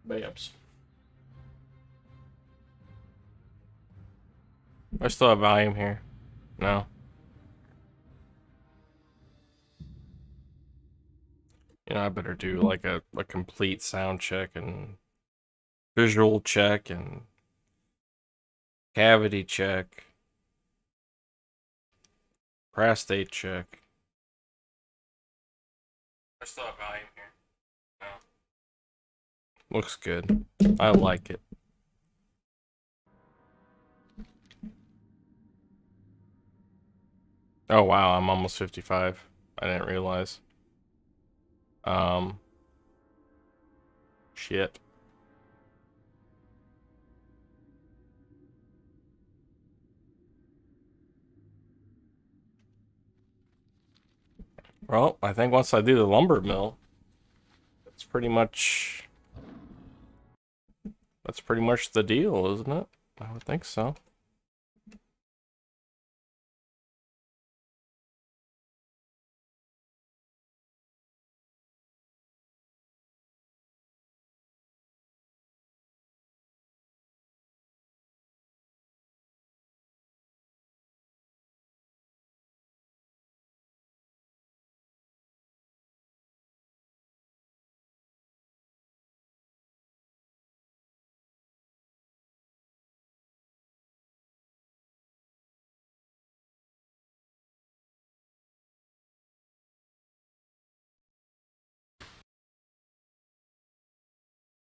Babs. I still have volume here. No. You know, I better do like a complete sound check and visual check and cavity check. Prostate check. I still have volume here. No. Looks good. I like it. Oh wow, I'm almost 55. I didn't realize. Shit. Well, I think once I do the lumber mill, that's pretty much the deal, isn't it? I would think so.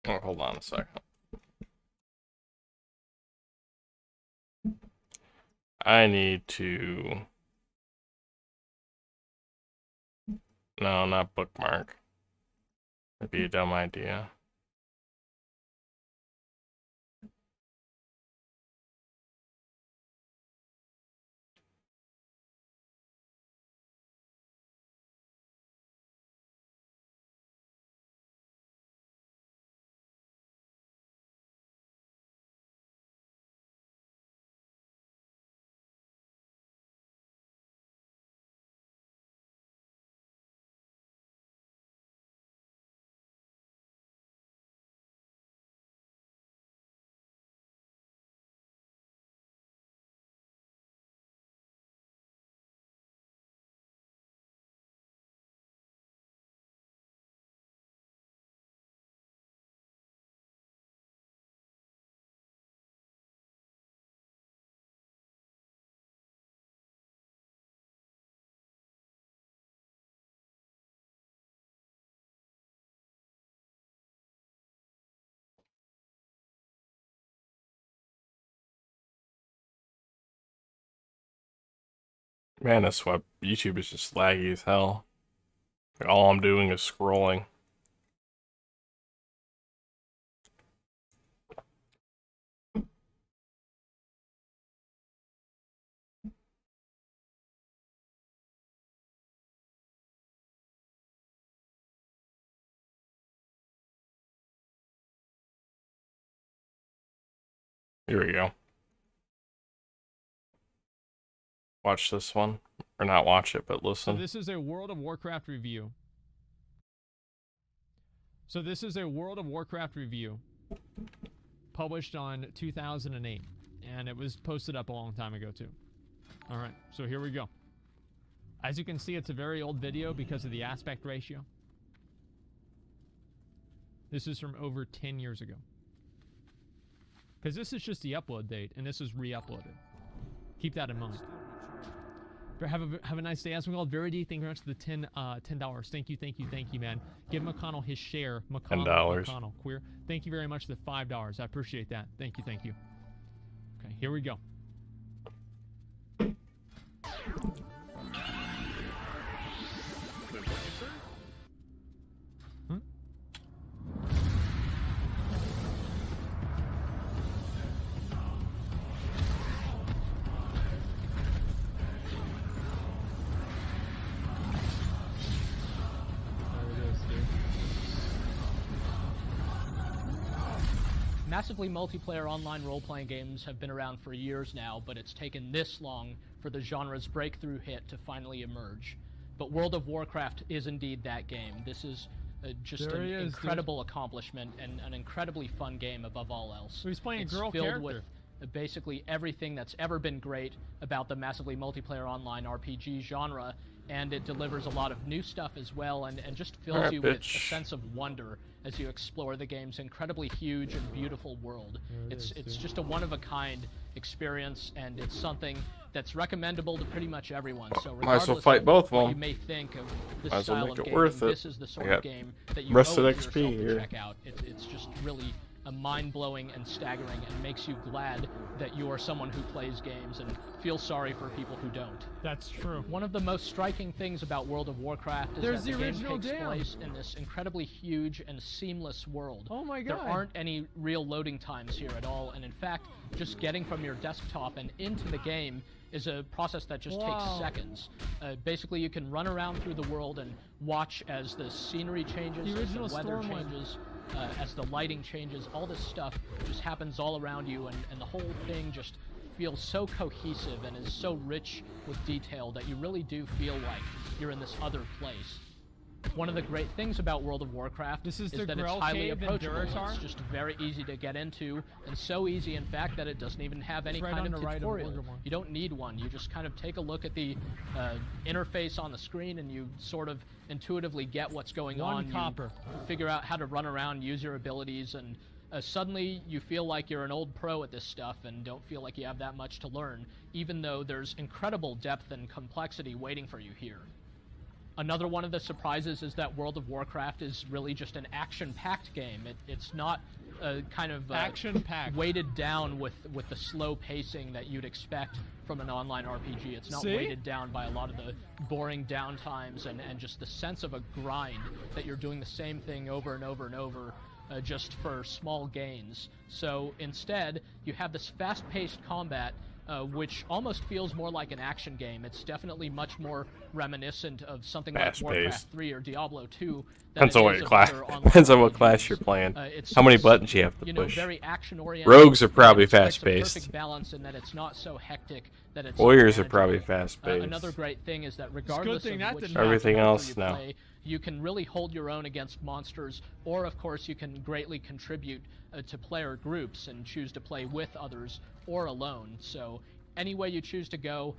Oh, hold on a second. I need to... No, not bookmark. That'd be a dumb idea. Man, this web YouTube is just laggy as hell. Like, all I'm doing is scrolling. Here we go. Watch this one. Or not watch it, but listen. So this is a World of Warcraft review. Published on 2008. And it was posted up a long time ago, too. Alright, so here we go. As you can see, it's a very old video because of the aspect ratio. This is from over 10 years ago. Because this is just the upload date, and this is re-uploaded. Keep that in mind. Have a nice day. As we called Verity, thank you very much for the $10. Thank you, man. Give McConnell his share. McConnell, queer. Thank you very much for the $5. I appreciate that. Thank you. Okay, here we go. Massively multiplayer online role-playing games have been around for years now, but it's taken this long for the genre's breakthrough hit to finally emerge. But World of Warcraft is indeed that game. This is just There an he is, dude. incredible accomplishment and an incredibly fun game above all else. So he's playing a It's girl filled character. with basically everything that's ever been great about the massively multiplayer online RPG genre, and it delivers a lot of new stuff as well, and just fills Alright, you with a bitch. sense of wonder as you explore the game's incredibly huge and beautiful world. There it is, It's dude. just a one-of-a-kind experience, and it's something that's recommendable to pretty much everyone. So Might as well regardless fight of both of what them. you may think of this Might as well style make of it game, worth it. this is the sort I of got game that you rested owe it to XP yourself to here. check out. It's just really mind-blowing and staggering, and makes you glad that you are someone who plays games and feels sorry for people who don't. That's true. One of the most striking things about World of Warcraft is There's that the the game original takes dam. place in this incredibly huge and seamless world. Oh my There god. aren't any real loading times here at all, and in fact, just getting from your desktop and into the game is a process that just takes Wow. seconds. Basically, you can run around through the world and watch as the scenery changes, The as original the weather Stormwind. changes, as the lighting changes. All this stuff just happens all around you, and the whole thing just feels so cohesive and is so rich with detail that you really do feel like you're in this other place. One of the great things about World of Warcraft This is the that it's Grell highly Cave in approachable. Durotar? It's just very easy to get into, and so easy, in fact, that it doesn't even have any It's right kind on of the right of tutorial. Orgrimmar. You don't need one. You just kind of take a look at the interface on the screen, and you sort of intuitively get what's going on. One You copper. figure out how to run around, use your abilities, and suddenly you feel like you're an old pro at this stuff and don't feel like you have that much to learn, even though there's incredible depth and complexity waiting for you here. Another one of the surprises is that World of Warcraft is really just an action-packed game. It's not kind of Action-packed. weighted down with the slow pacing that you'd expect from an online RPG. It's not See? weighted down by a lot of the boring downtimes and just the sense of a grind that you're doing the same thing over and over and over just for small gains. So instead, you have this fast-paced combat which almost feels more like an action game. It's definitely much more reminiscent of something like Fast-paced. Warcraft 3 or Diablo 2. Depends on what your class. Depends on what class you're playing. How many buttons you have to push. Very action-oriented. Rogues are probably It's a fast-paced. perfect balance in that it's not so hectic that it's Warriors are manageable. probably fast-paced. Another great thing is that regardless thing of that which didn't character Everything you else, no. play, you can really hold your own against monsters, or of course you can greatly contribute to player groups and choose to play with others or alone. So any way you choose to go,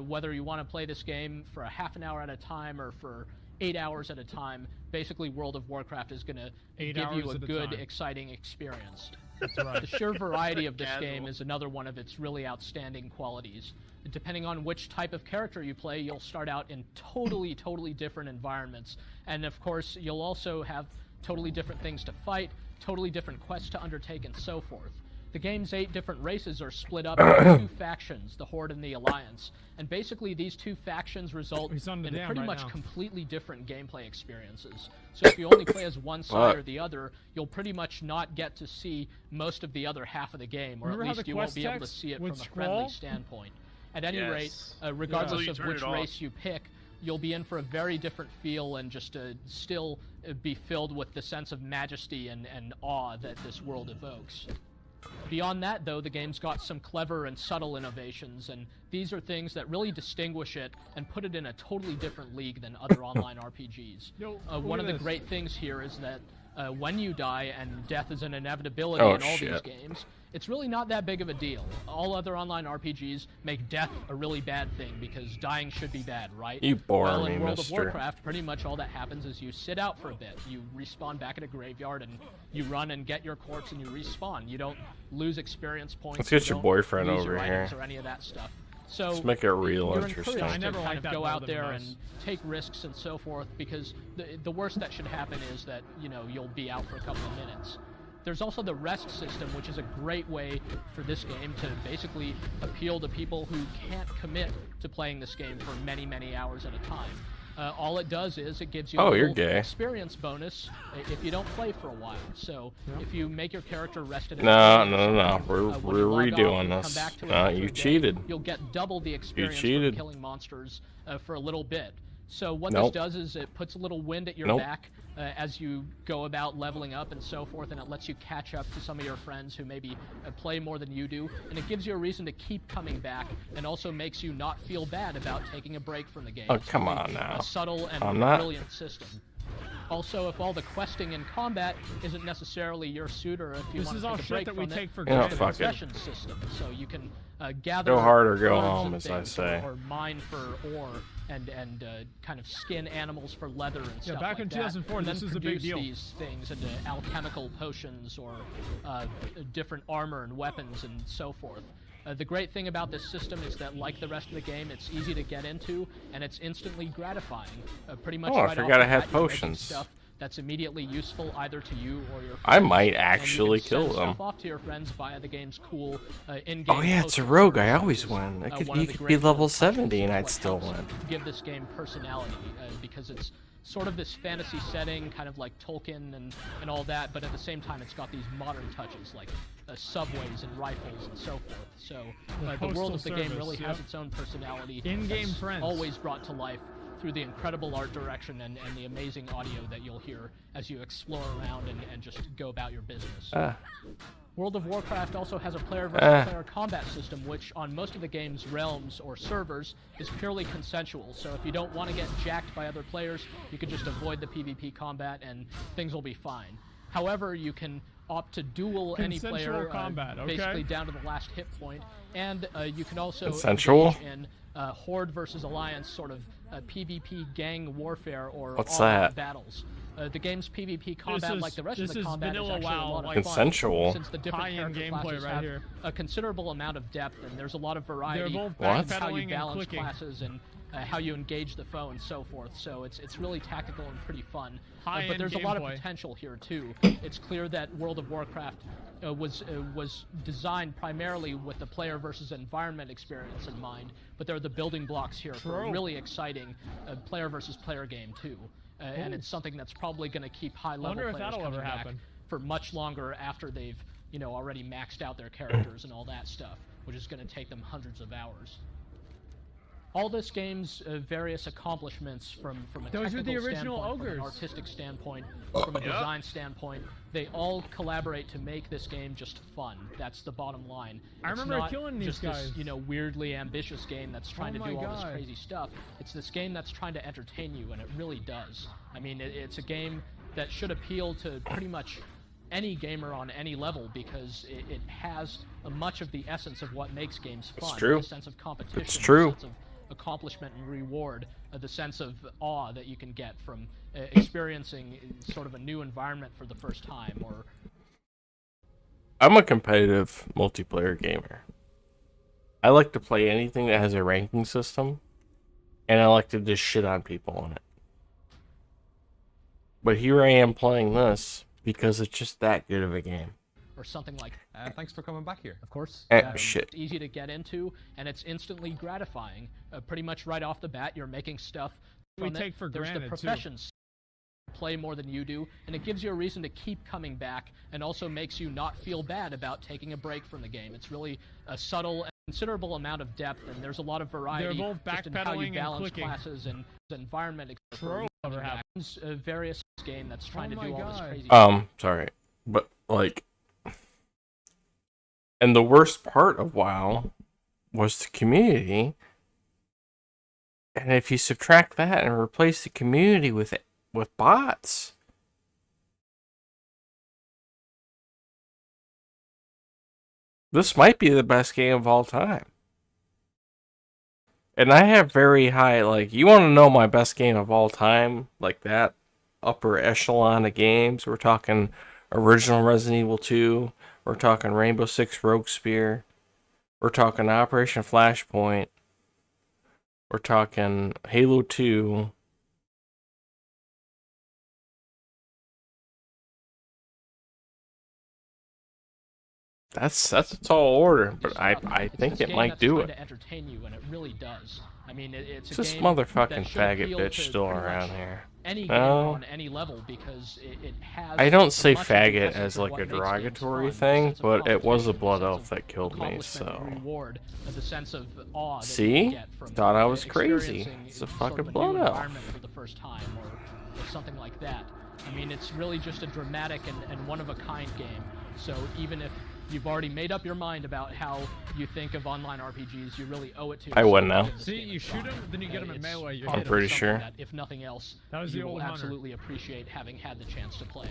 whether you want to play this game for a half an hour at a time or for 8 hours at a time, basically World of Warcraft is going to 8 give you hours a at a good, time. exciting experience. That's right. The sheer variety of this Casual. game is another one of its really outstanding qualities. Depending on which type of character you play, you'll start out in totally different environments. And of course, you'll also have totally different things to fight, totally different quests to undertake, and so forth. The game's 8 different races are split up into 2 factions, the Horde and the Alliance. And basically, these 2 factions result He's on the in dam pretty right much now. completely different gameplay experiences. So if you only play as one side or the other, you'll pretty much not get to see most of the other half of the game, or Remember at how least the you won't quest be able to text see it would from a friendly scroll? standpoint. At any Yes. rate, regardless Until you of turn which it off. race you pick, you'll be in for a very different feel and just still be filled with the sense of majesty and awe that this world evokes. Beyond that, though, the game's got some clever and subtle innovations, and these are things that really distinguish it and put it in a totally different league than other online RPGs. Yo, One look of at the this. great things here is that when you die, and death is an inevitability Oh, in all these shit. games, it's really not that big of a deal. All other online RPGs make death a really bad thing because dying should be bad, right? You bore well, me, in World mister. of Warcraft, pretty much all that happens is you sit out for a bit. You respawn back at a graveyard, and you run and get your corpse, and you respawn. You don't lose experience points. Let's get you your don't boyfriend lose over your items here. or any of that stuff. So Let's make it real you're interesting. encouraged I never to kind liked of that go build out of the there mouse. and take risks and so forth, because the worst that should happen is that, you know, you'll be out for a couple of minutes. There's also the rest system, which is a great way for this game to basically appeal to people who can't commit to playing this game for many hours at a time. All it does is it gives you Oh, a you're little gay. experience bonus if you don't play for a while. So if you make your character rested, No. when We're you log off redoing and come this. back to it No, after you a day, cheated. You'll get double the experience cheated. from killing monsters for a little bit. So what Nope. this does is it puts a little wind at your Nope. back as you go about leveling up and so forth, and it lets you catch up to some of your friends who maybe play more than you do, and it gives you a reason to keep coming back, and also makes you not feel bad about taking a break from the game. Oh, It's come really on now. A subtle and I'm not- brilliant system. Also, if all the questing and combat isn't necessarily your suit, or if you This want is to all take a shit break that we from take for You know, granted. fuck it. possession system, so you can gather Go hard or go orbs home, and as I things, say. or mine for ore, and kind of skin animals for leather and stuff back like in that, 2004, and this then is a big produce deal. these things into alchemical potions or different armor and weapons and so forth. The great thing about this system is that, like the rest of the game, it's easy to get into, and it's instantly gratifying. Pretty much Oh, I right forgot off I had the bat, you're making potions. stuff that's immediately useful either to you or your friends. I might And you actually can kill send them. stuff off to your friends via the game's cool in-game Oh yeah, it's a posting rogue. I service, always which is, win. It could, one he of the could great be level touches 70 and of I'd what still helps win. give this game personality, because it's sort of this fantasy setting, kind of like Tolkien and all that, but at the same time it's got these modern touches like subways and rifles and so forth. So the world of the game really has its own personality. In-game that's friends. always brought to life through the incredible art direction and the amazing audio that you'll hear as you explore around and just go about your business. World of Warcraft also has a player-versus-player combat system, which on most of the game's realms or servers is purely consensual. So if you don't want to get jacked by other players, you can just avoid the PvP combat and things will be fine. However, you can opt to duel any Consensual player, combat, okay. basically down to the last hit point, and you can also Consensual? engage in Horde versus Alliance sort of PvP gang warfare or What's all-out that? battles. The game's PvP combat, is- like the rest of this the is combat, is vanilla actually WoW, a lot of like- fun, Consensual? since the different High-end character gameplay classes right have here. a considerable amount of depth, and there's a lot of variety. They're both What? in how you backpedaling and balance clicking. classes and how you engage the foe and so forth. So it's really tactical and pretty fun. But High-end there's a lot of gameplay. potential here too. It's clear that World of Warcraft was designed primarily with the player versus environment experience in mind, but there are the building blocks here for a True. really exciting player versus player game too. And it's something that's probably going to keep high-level Wonder if players that'll coming ever back happen. for much longer after they've already maxed out their characters and all that stuff, which is going to take them hundreds of hours. All this game's various accomplishments from a Those are the technical original standpoint, from an ogres. artistic standpoint, from a design standpoint, they all collaborate to make this game just fun. That's the bottom line. I It's remember not killing these just guys. this, weirdly ambitious game that's trying Oh to do my all this God. crazy stuff. It's this game that's trying to entertain you, and it really does. I mean, it's a game that should appeal to pretty much any gamer on any level, because it has much of the essence of what makes games fun. It's true. The sense of competition, It's true. the sense of accomplishment and reward, the sense of awe that you can get from experiencing sort of a new environment for the first time, or I'm a competitive multiplayer gamer. I like to play anything that has a ranking system, and I like to just shit on people on it. But here I am playing this because it's just that good of a game. or something like Thanks for coming back here. Of course. Shit. It's easy to get into, and it's instantly gratifying. Pretty much right off the bat, you're making stuff We from it. take for There's granted, the too. professions play more than you do, and it gives you a reason to keep coming back, and also makes you not feel bad about taking a break from the game. It's really a subtle and considerable amount of depth, and there's a lot of variety both just in how backpedaling you and balance clicking. classes and environment. True. Never happened. Various game that's trying to Oh do my all this God. crazy Sorry, but like, and the worst part of WoW was the community. And if you subtract that and replace the community with bots, this might be the best game of all time. And I have very high, like, you want to know my best game of all time, like that upper echelon of games. We're talking original Resident Evil 2. We're talking Rainbow Six Rogue Spear. We're talking Operation Flashpoint. We're talking Halo 2. That's a tall order, but I It's think this it game might that's do trying it. to entertain you, and it really does. I mean, it's a Is this game motherfucking that should faggot appeal bitch to still pretty around much here? any No. gamer on any level, because it has. I don't say much of the faggot essence as of like what a makes games derogatory fun, the thing, sense of but it was a competition, blood the elf sense that killed me, accomplishment and so. reward, the sense of awe that See? you get from Thought I was crazy. experiencing It's a sort fucking of a blood new elf. environment for the first time, or something like that. I mean, it's really just a dramatic and one-of-a-kind game. So even if you've already made up your mind about how you think of online RPGs. You really owe it to I yourself wouldn't know. to give this See, game a you shot. shoot him, then you get him in It's melee. You're part I'm of pretty something sure. that, if nothing else, That was you the will old hunter. absolutely appreciate having had the chance to play.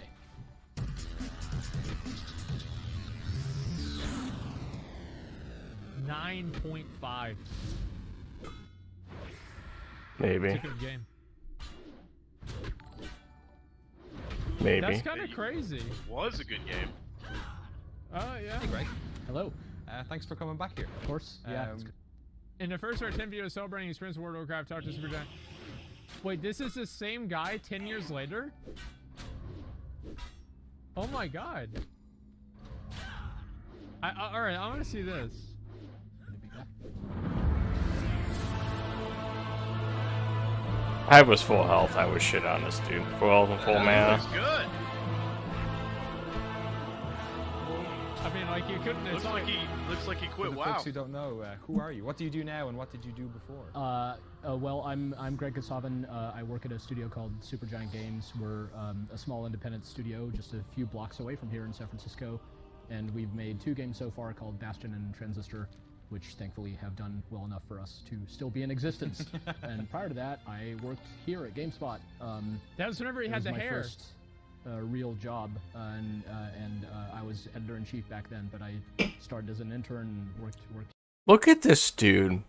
$9.5. Maybe. It's a good game. Maybe. That's kind of crazy. Was a good game. Yeah. Hey, Greg. Hello. Thanks for coming back here. Of course. Yeah. In the first of our 10 videos celebrating experience of World of Warcraft, talk to Super Giant. Wait, this is the same guy 10 years later? Oh my god. Alright, I want to see this. I was full health. I was shit on this dude. Full health and full mana. Looks good. I mean, like, you couldn't... Looks like he For quit. the Wow. folks who don't know, who are you? What do you do now, and what did you do before? Well, I'm Greg Kasavan. I work at a studio called Supergiant Games. We're a small independent studio just a few blocks away from here in San Francisco, and we've made 2 games so far called Bastion and Transistor, which thankfully have done well enough for us to still be in existence. And prior to that, I worked here at GameSpot. That was whenever he It had was the my hair. first real job, and I was editor-in-chief back then, but I started as an intern and worked. Look at this dude.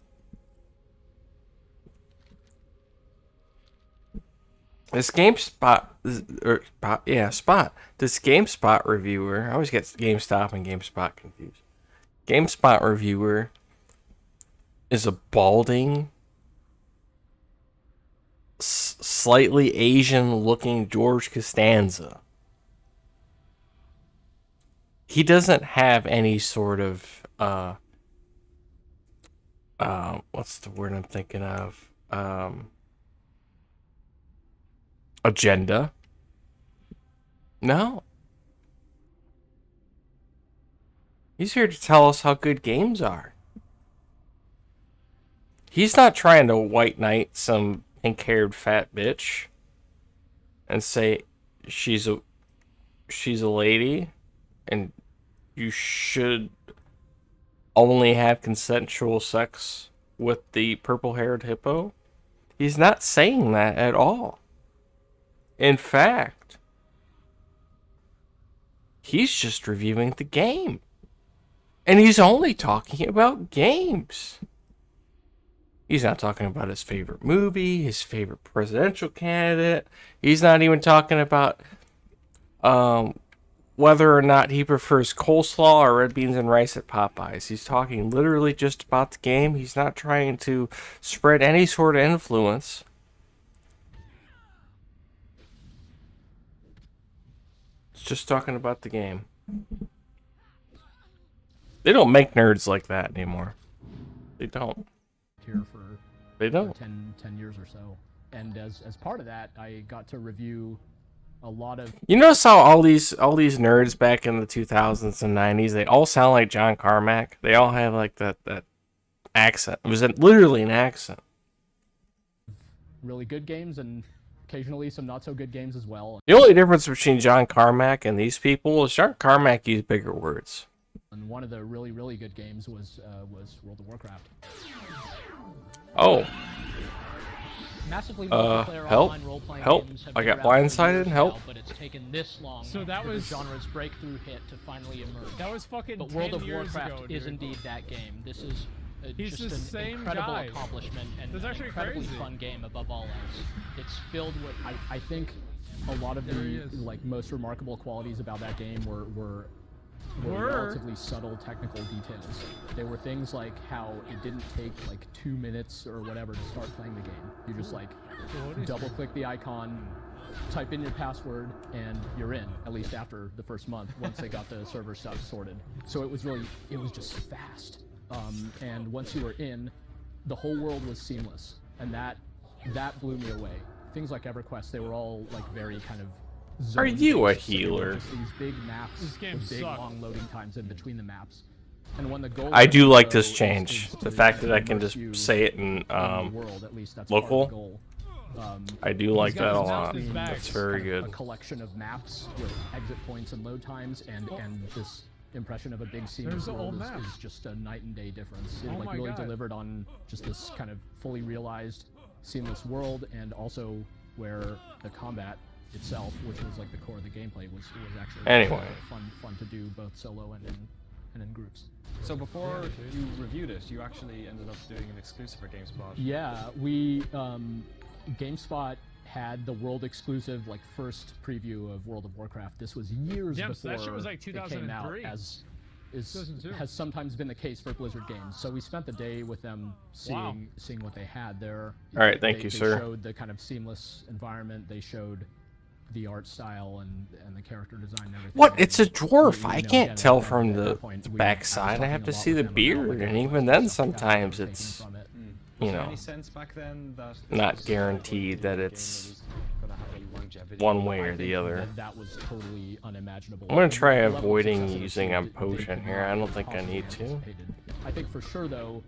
This GameSpot, Spot. This GameSpot reviewer. I always get GameStop and GameSpot confused. GameSpot reviewer is a balding, slightly Asian-looking George Costanza. He doesn't have any sort of what's the word I'm thinking of? Agenda. No. He's here to tell us how good games are. He's not trying to white knight some pink-haired fat bitch and say she's a lady and you should only have consensual sex with the purple-haired hippo. He's not saying that at all. In fact, he's just reviewing the game. And he's only talking about games. He's not talking about his favorite movie, his favorite presidential candidate. He's not even talking about whether or not he prefers coleslaw or red beans and rice at Popeyes. He's talking literally just about the game. He's not trying to spread any sort of influence. It's just talking about the game. They don't make nerds like that anymore. They don't. Here for They don't. 10 years or so, and as part of that, I got to review a lot of. You notice how all these nerds back in the 2000s and 90s, they all sound like John Carmack. They all have like that accent. It was literally an accent. Really good games and occasionally some not so good games as well. The only difference between John Carmack and these people is John Carmack used bigger words. And one of the really good games was World of Warcraft. Oh, Massively multiplayer help, online role-playing help. games have I been got around for blindsided, years help. now, but it's taken this long So that for was- the genre's breakthrough hit to finally emerge. That was fucking But 10 World of years Warcraft ago, is dude. indeed that game. This is He's just the an same incredible guy. accomplishment and That's an actually incredibly crazy. fun game above all else. It's filled with, I think, a lot of There he the is. like most remarkable qualities about that game were relatively subtle technical details. They were things like how it didn't take like 2 minutes or whatever to start playing the game. You just like double click the icon, type in your password, and you're in, at least after the first month, once they got the server stuff sorted. So it was just fast. And once you were in, the whole world was seamless. And that blew me away. Things like EverQuest, they were all like very kind of Are you a zone-based, so they were healer? just these big maps This game with big sucked. long loading times in between the maps. And when the goal I was do to like go this is change. to The fact that I can immerse just you say it in in the world, at least that's part of local. the goal. I do like got that a his lot. mouse in his bag. That's very kind of good. a collection of maps with exit points and load times, and this impression of a big seamless the old world map. is just a night and day difference. It Oh like my really God. delivered on just this kind of fully realized seamless world, and also where the combat itself, which was like the core of the gameplay, was actually Anyway. fun to do both solo and in groups. So before you reviewed it, you actually ended up doing an exclusive for GameSpot. Yeah, we GameSpot had the world exclusive like first preview of World of Warcraft. This was years Yeah, so before that shit was like it came out, 2003. as 2002. has sometimes been the case for Blizzard games. So we spent the day with them seeing what they had there. All right, thank you, They sir. showed the kind of seamless environment. They showed the art style and the character design and everything. What? And It's a dwarf. we, I you know, can't again, tell at from that the point, was backside. I talking have a to lot see with the them about, beard, like, and the even then, stuff that sometimes was taken it's from it. you Was there know any sense back then that not this was guaranteed going to be that a game it's that was gonna have any longevity? one way I or the think other. that was totally unimaginable. I'm gonna try The level of avoiding success it using achieved, they potion could here. not I don't have think I possibly need to. anticipated. I think for sure though,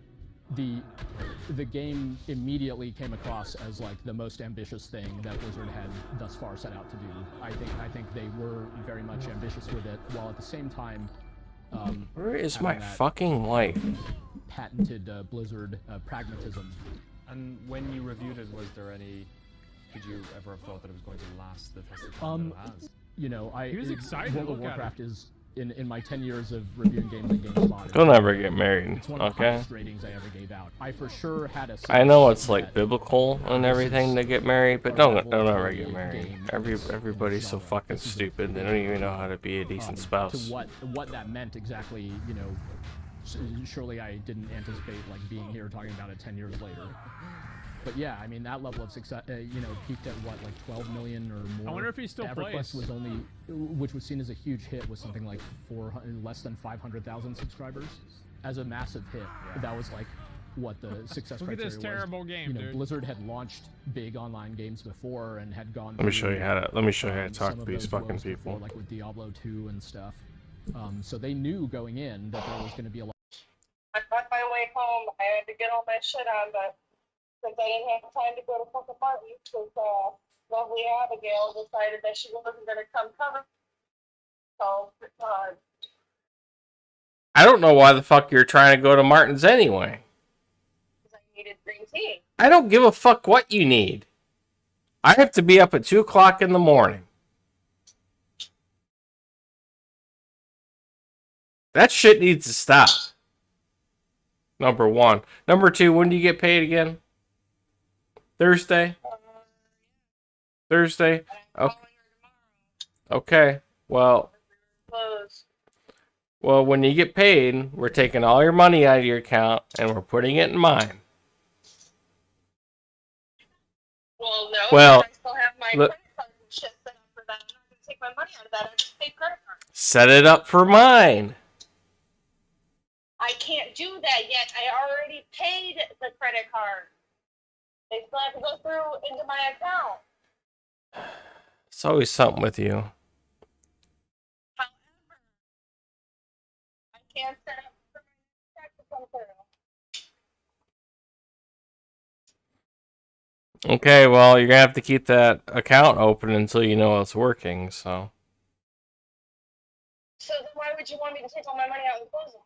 the game immediately came across as like the most ambitious thing that Blizzard had thus far set out to do. I think they were very much ambitious with it, while at the same time Where is having my that fucking life? patented Blizzard pragmatism. And when you reviewed it, was there any? Did you ever have thought that it was going to last the test of time that it has? You know, He was excited to World of look at it. Warcraft is in my 10 years of reviewing games and GameSpot. Don't ever get married, It's one of the okay? highest ratings I ever gave out. I for sure had a I know sense it's like that biblical and this everything is to get married, but a don't level ever of get married. game Everybody's so genre. fucking This is a stupid. They don't even know how to be a decent to spouse. what that meant exactly, you know, surely I didn't anticipate like being here talking about it 10 years later. But yeah, I mean that level of success, you know, peaked at what, like 12 million or more. I wonder if he still EverQuest plays. was only, which was seen as a huge hit, was something like less than 500,000 subscribers. As a massive hit, that was like what the success Look at criteria this terrible game, You know, dude. Blizzard had launched big online games before and had gone. Let me show you how to. Let me show you how to some talk to of these those fucking woes before, people. like with Diablo 2 and stuff. So they knew going in that there was going to be a lot. I on my way home, I had to get all my shit on, but since I didn't have time to go to fucking Martin's, because lovely Abigail decided that she wasn't gonna come cover. So, I don't know why the fuck you're trying to go to Martin's anyway. because I needed green tea. I don't give a fuck what you need. I have to be up at 2 o'clock in the morning. That shit needs to stop. Number one. Number two, when do you get paid again? Thursday? Thursday? I'm Okay. calling her tomorrow. Okay. Close. Well, when you get paid, we're taking all your money out of your account and we're putting it in mine. Well, no. Well, I still have my look- credit card and shit set up for that. I'm not gonna take my money out of that. I just pay credit card. Set it up for mine. I can't do that yet. I already paid the credit card. They still have to go through into my account. It's always something with you. However, I can't set up for my check to come through. Okay, well, you're gonna have to keep that account open until you know it's working, so. So then why would you want me to take all my money out and close it?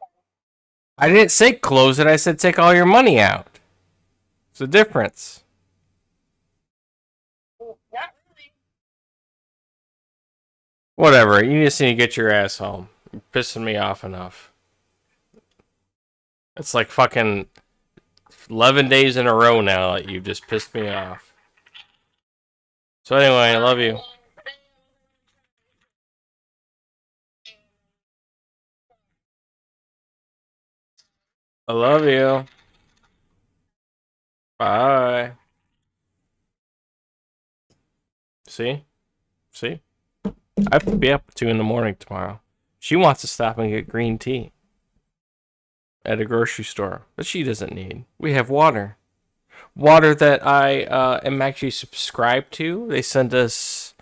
I didn't say close it, I said take all your money out. It's a difference. Not really. Whatever, you just need to get your ass home. You're pissing me off enough. It's like fucking 11 days in a row now that you've just pissed me off. So anyway, I love you. I love you. Bye. See? See? I have to be up at 2 in the morning tomorrow. She wants to stop and get green tea at a grocery store, but she doesn't need. We have water. Water that I am actually subscribed to. They send us,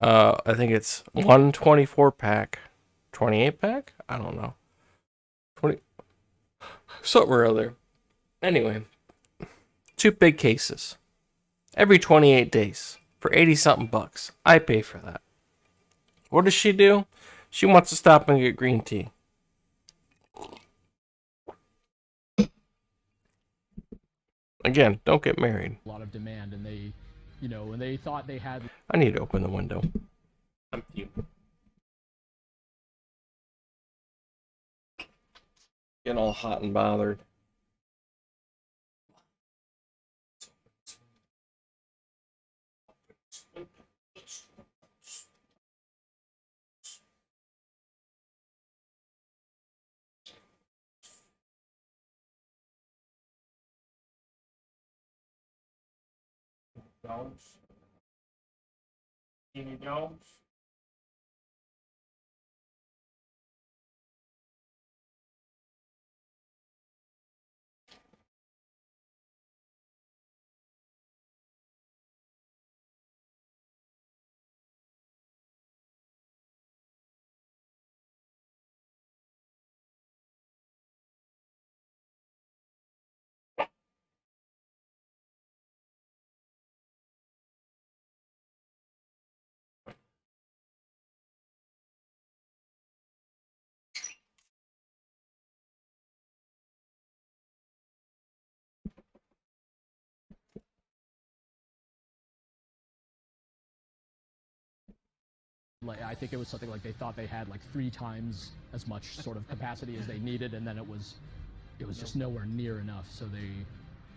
I think it's 124 pack. 28 pack? I don't know. 20. Something or other. Anyway, 2 big cases. Every 28 days for 80 something bucks. I pay for that. What does she do? She wants to stop and get green tea. Again, don't get married. A lot of demand, and they, you know, when they thought they had I need to open the window. Getting all hot and bothered. Jones. Teeny Jones. like, I think it was something like they thought they had like 3 times as much sort of capacity as they needed, and then it was just nowhere near enough. So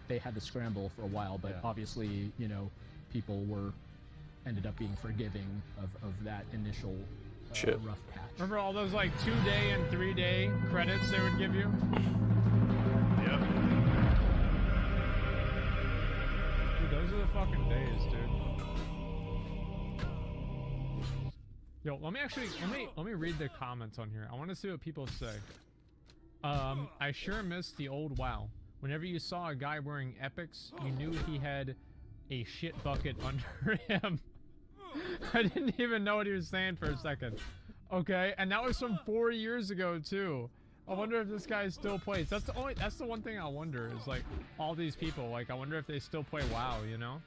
they had to scramble for a while, but obviously, you know, people ended up being forgiving of that initial rough patch. Remember all those like 2-day and 3-day credits they would give you? Yep. Dude, those are the fucking days, dude. Yo, let me read the comments on here. I want to see what people say. I sure miss the old WoW. Whenever you saw a guy wearing epics, you knew he had a shit bucket under him. I didn't even know what he was saying for a second. Okay, and that was from 4 years ago too. I wonder if this guy still plays. That's the one thing I wonder is like all these people. Like I wonder if they still play WoW, you know?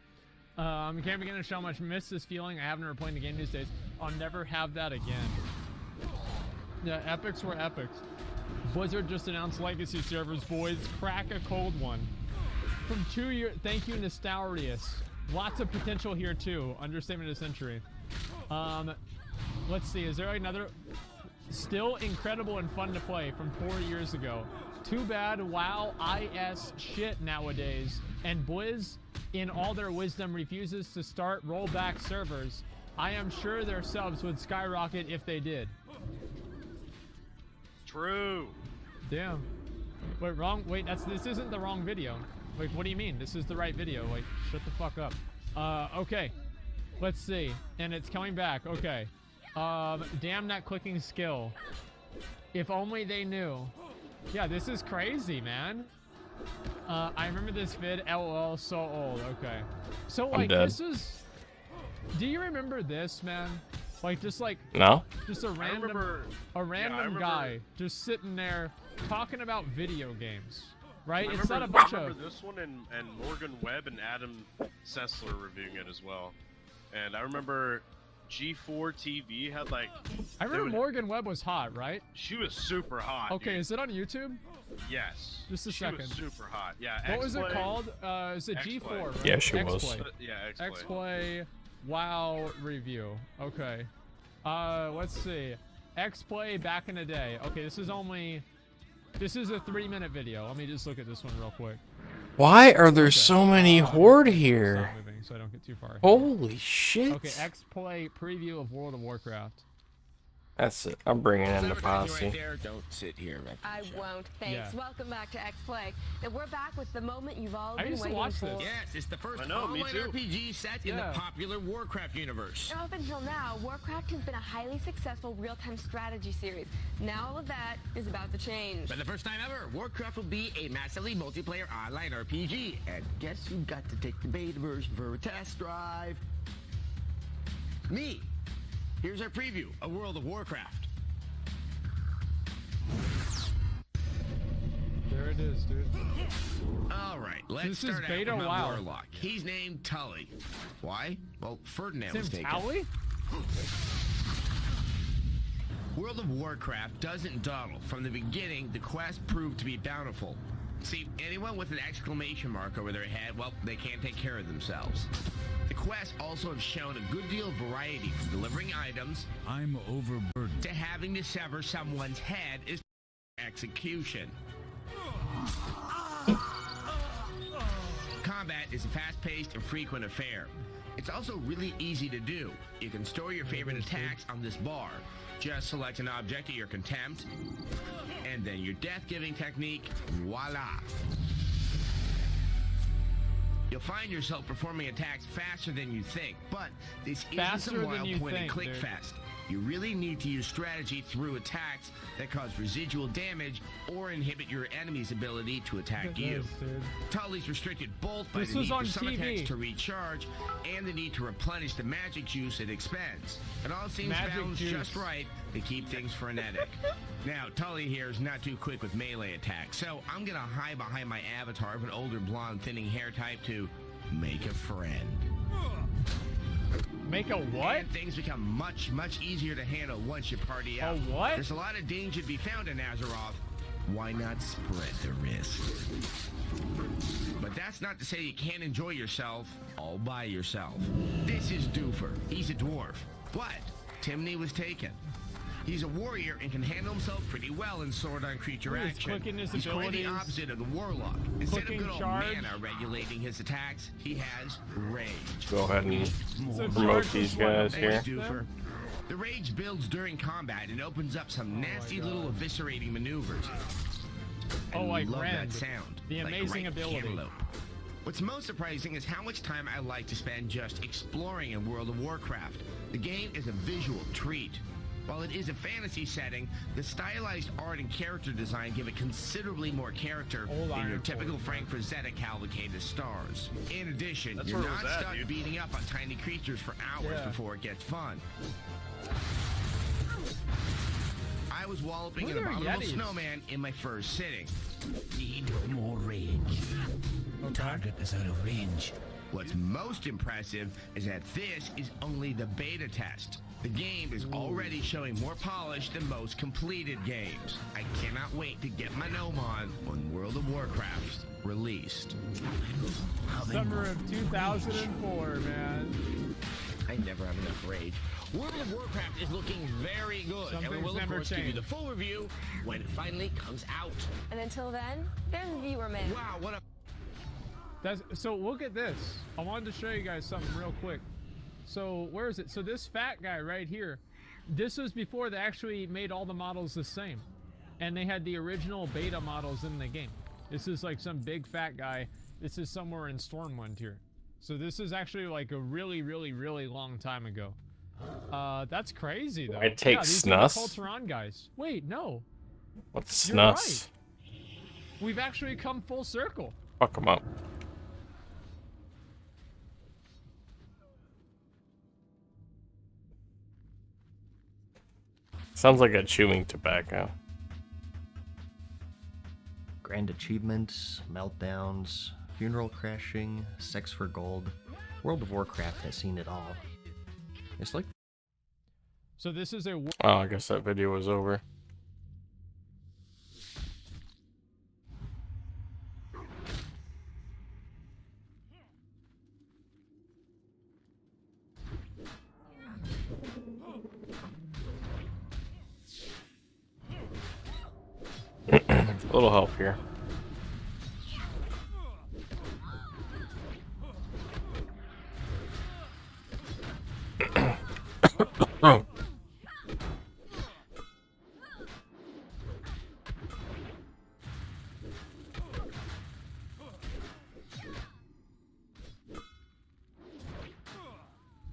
Can't begin to show how much miss this feeling. I haven't ever played the game these days. I'll never have that again. Yeah, epics were epics. Blizzard just announced legacy servers, boys. Crack a cold one. From 2 years. Thank you, Nostarius. Lots of potential here too. Understatement of the century. Let's see. Is there another? Still incredible and fun to play from 4 years ago. Too bad WoW IS shit nowadays, and Blizz, in all their wisdom, refuses to start rollback servers. I am sure their subs would skyrocket if they did. True. Damn. Wait, wrong? Wait, this isn't the wrong video. Wait, what do you mean? This is the right video. Like, shut the fuck up. Okay. Let's see. And it's coming back. Okay. Damn that clicking skill. If only they knew. Yeah, this is crazy, man. I remember this vid. LOL, so old. Okay. So, like, this is... Do you remember this, man? Like, just like... No? Just a random guy just sitting there talking about video games. Right? It's not a bunch of... I remember this one and Morgan Webb and Adam Sessler reviewing it as well. And I remember G4 TV had like... I remember Morgan Webb was hot, right? She was super hot. Okay, dude. is it on YouTube? Yes. Just a second. She was super hot. Yeah. What was it called? Is it X-Play. G4? Right? Yeah, she was. Yeah, X-Play. X-Play WoW review. Okay. Let's see. X-Play back in the day. Okay, this is a 3-minute video. Let me just look at this one real quick. Why are there so many horde here? Stop moving so I don't get too far. Holy shit. Okay, X-Play preview of World of Warcraft. That's it. I'm bringing in the posse. Right there. Don't sit here. I won't. Thanks. Yeah. Welcome back to X-Play. And we're back with the moment you've all been used to waiting watch for. this. Yes, it's the first I know, me online too. RPG set in the popular Warcraft universe. Up until now, Warcraft has been a highly successful real-time strategy series. Now all of that is about to change. For the first time ever, Warcraft will be a massively multiplayer online RPG. And guess who got to take the beta version for a test drive? Me. Here's our preview of World of Warcraft. There it is, dude. All right, let's This is start out beta with my WoW. warlock. He's named Tully. Why? Well, Ferdinand was Tim taken. Talley? World of Warcraft doesn't dawdle. From the beginning, the quest proved to be bountiful. See, anyone with an exclamation mark over their head, well, they can't take care of themselves. The quests also have shown a good deal of variety, from delivering items I'm overburdened to having to sever someone's head is execution. Combat is a fast-paced and frequent affair. It's also really easy to do. You can store your favorite attacks on this bar. Just select an object at your contempt, and then your death-giving technique, voila. You'll find yourself performing attacks faster than you think, but this isn't Faster some than wild you point-and-click think, dude. fest. You really need to use strategy through attacks that cause residual damage or inhibit your enemy's ability to attack you. Tully's restricted both by This the was need on for some TV. attacks to recharge and the need to replenish the magic juice it expends. It all seems Magic balanced juice. just right to keep things frenetic. Now, Tully here is not too quick with melee attacks, so I'm gonna hide behind my avatar of an older blonde thinning hair type to make a friend. Make a what? And things become much, much easier to handle once you party A out. what? There's a lot of danger to be found in Azeroth. Why not spread the risk? But that's not to say you can't enjoy yourself all by yourself. This is Doofer. He's a dwarf. What? Timney was taken. He's a warrior and can handle himself pretty well in sword-on-creature He's action. clicking his He's quite the abilities. opposite of the warlock. Instead of Clicking good old charge. mana regulating his attacks, he has rage. Go ahead and So promote charge these is one of guys the here. Thanks, Doofer. The rage builds during combat and opens up some nasty little eviscerating maneuvers. I Oh, like love Rend. that sound. The Like amazing ripe ability. cantaloupe. What's most surprising is how much time I like to spend just exploring in World of Warcraft. The game is a visual treat. While it is a fantasy setting, the stylized art and character design give it considerably more character Old than your Iron typical Forge, Frank Frazetta cavalcade of stars. In addition, That's you're where it was not at, stuck dude. beating up on tiny creatures for hours Yeah. before it gets fun. I was walloping Look an at our abominable Yetis. snowman in my first sitting. need more rage. Target is out of range. What's most impressive is that this is only the beta test. The game is already showing more polish than most completed games. I cannot wait to get my gnome on when World of Warcraft released. Summer of 2004, man. I never have enough rage. World of Warcraft is looking very good, Some and we things will of never course give you change. the full review when it finally comes out. And until then, there's viewer mail. Wow, what a So look at this. I wanted to show you guys something real quick. So where is it? So this fat guy right here, this was before they actually made all the models the same. And they had the original beta models in the game. This is like some big fat guy. This is somewhere in Stormwind here. So this is actually like a really, really, really long time ago. That's crazy though. I'd take these Snus. are the Culturon guys. Wait, no. What's You're Snus? We've actually come full circle. Fuck them up. Sounds like a chewing tobacco. Grand achievements, meltdowns, funeral crashing, sex for gold. World of Warcraft has seen it all. It's like So this is a Oh, I guess that video was over. A little help here. Oh.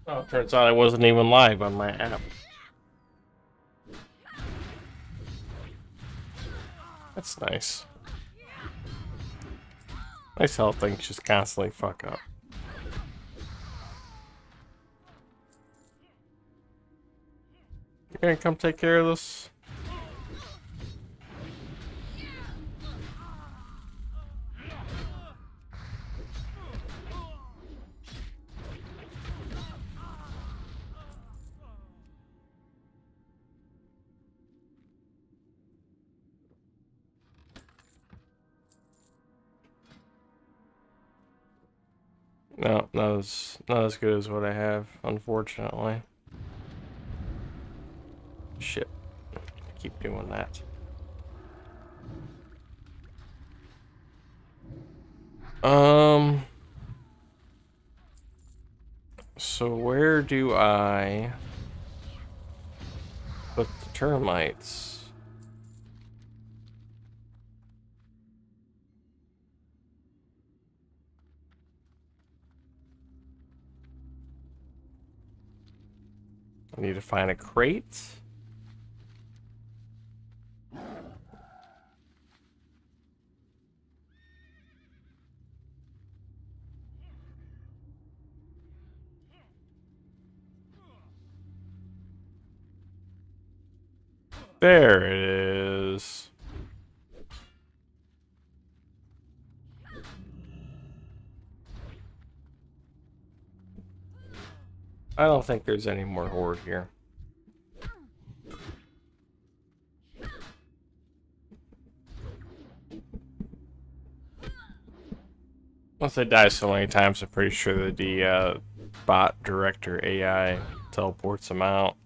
Oh, turns out I wasn't even live on my app. That's nice. Nice how things just constantly fuck up. You gonna come take care of this? No, not as good as what I have, unfortunately. Shit. I keep doing that. So where do I put the termites? I need to find a crate. There it is. I don't think there's any more horde here. Once they die so many times, I'm pretty sure that the bot director AI teleports them out.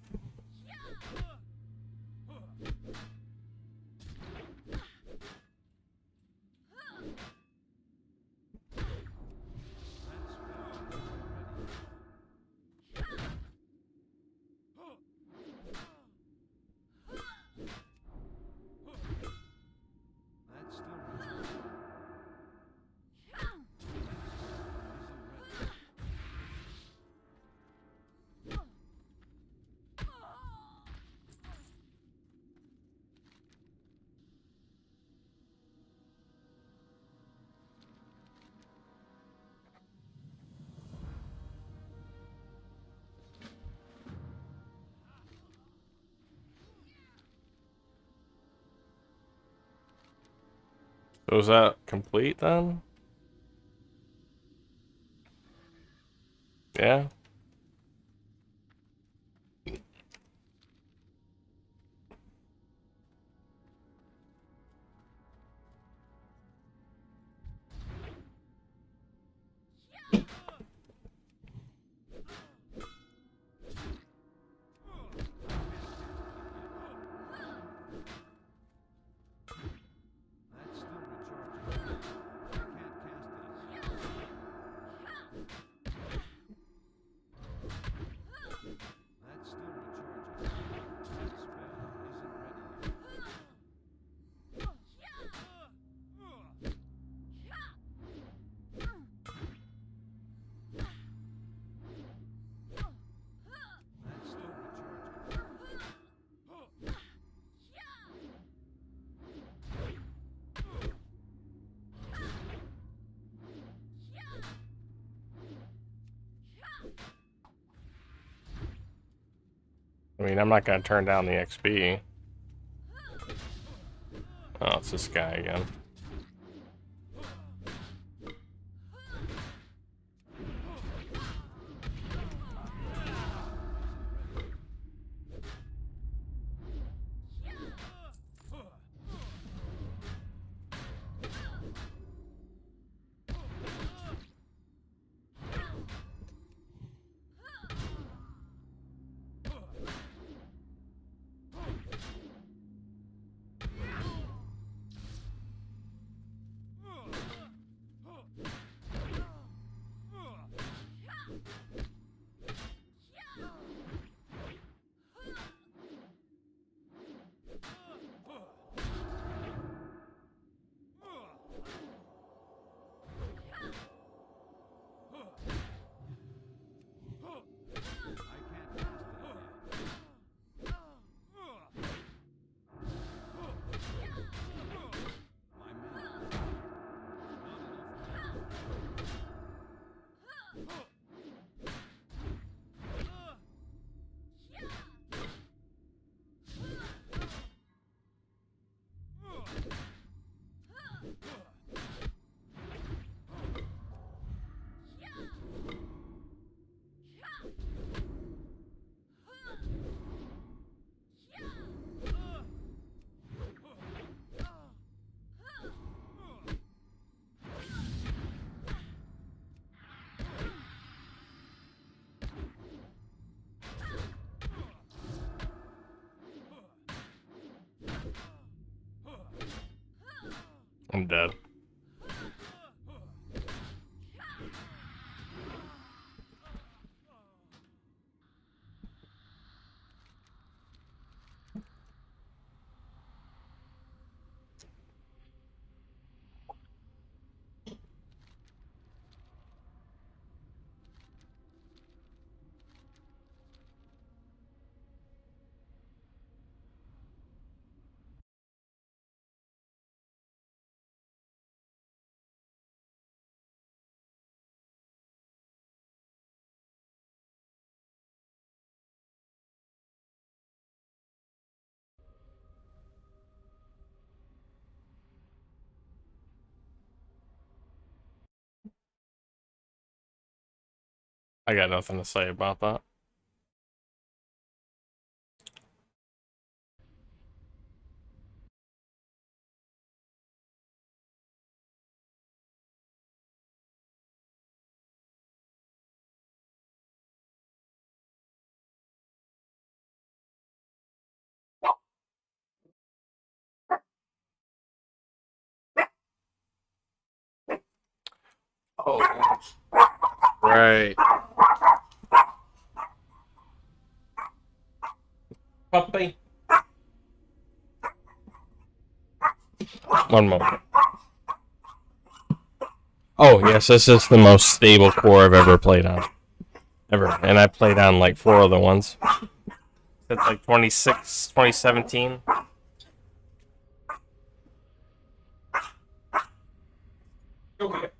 So is that complete then? Yeah. I mean, I'm not gonna turn down the XP. Oh, it's this guy again. I'm dead. I got nothing to say about that. Oh, right. Puppy. One moment. Oh, yes, this is the most stable core I've ever played on. Ever. And I played on like 4 other ones. It's like 26, 2017. Okay.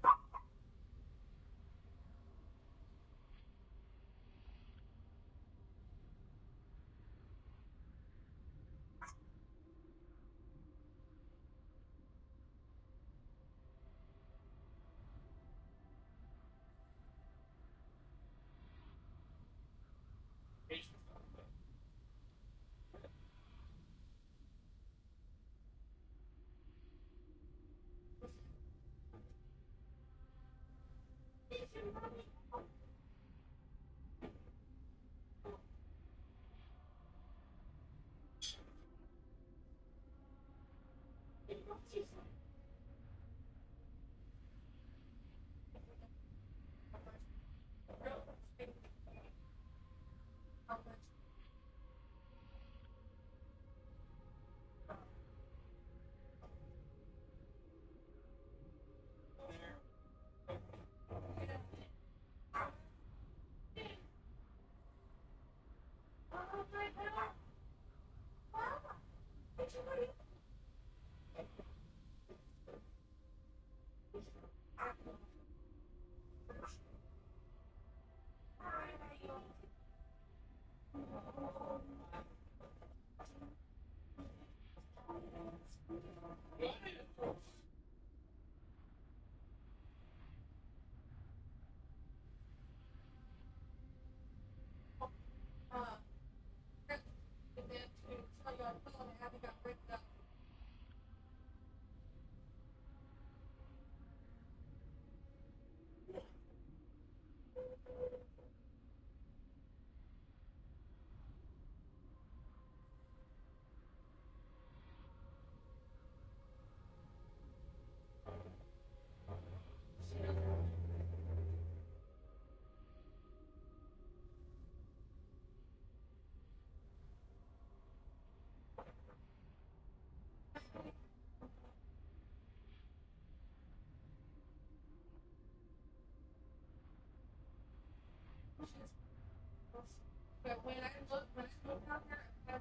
But when I moved out here, I had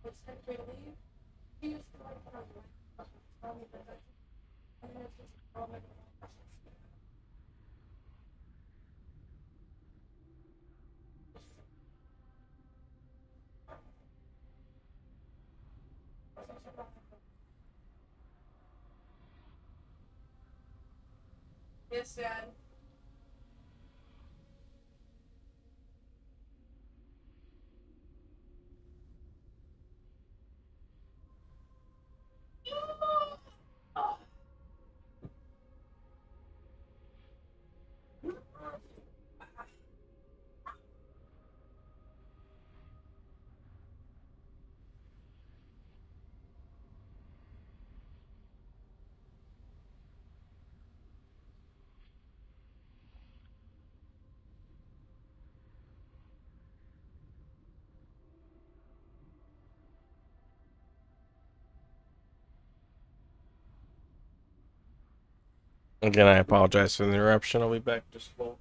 was said to leave. He used to like tell me that and then it's just all my Yes, Dad. Again, I apologize for the interruption. I'll be back just a moment.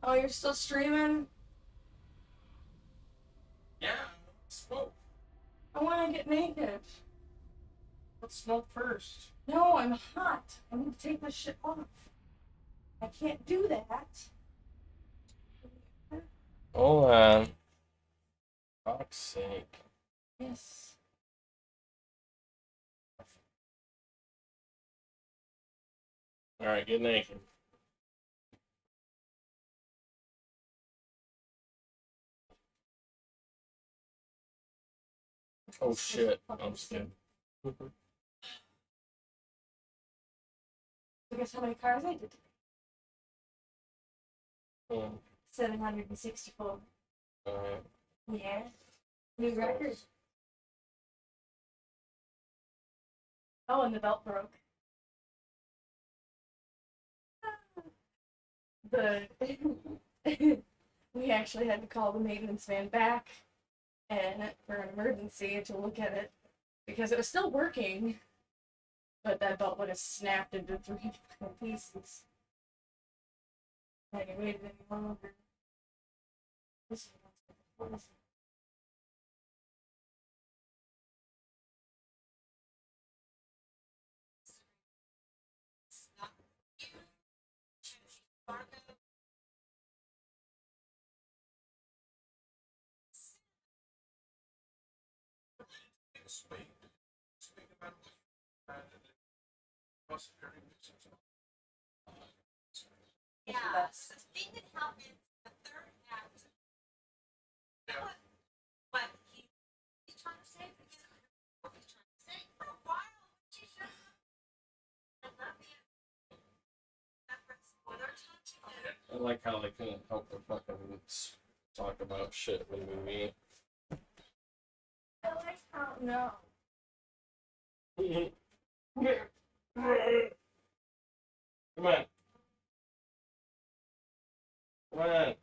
Oh, you're still streaming? Yeah, smoke. I want to get naked. Let's smoke first. No, I'm hot. I need to take this shit off. I can't do that. Hold on. Fuck's sake. Yes. Alright, get naked. Oh shit, I'm scared. So guess how many cars I did? 764. Alright. Yeah. New record. Oh, and the belt broke. The we actually had to call the maintenance man back and for an emergency to look at it because it was still working, but that belt would have snapped into 3 pieces. And he waited any longer. This is what is it? Yeah, the thing that happened, the third act, what he's trying to say, what he's trying to say for a while, she should have let me they're touching it. I like how they couldn't help but fucking talk about shit in the movie. I like how no. Come on. Come on.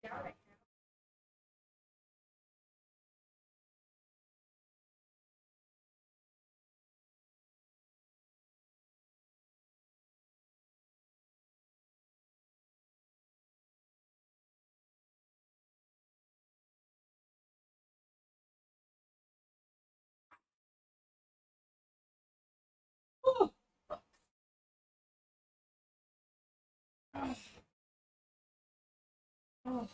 Got it. Oh. Oh.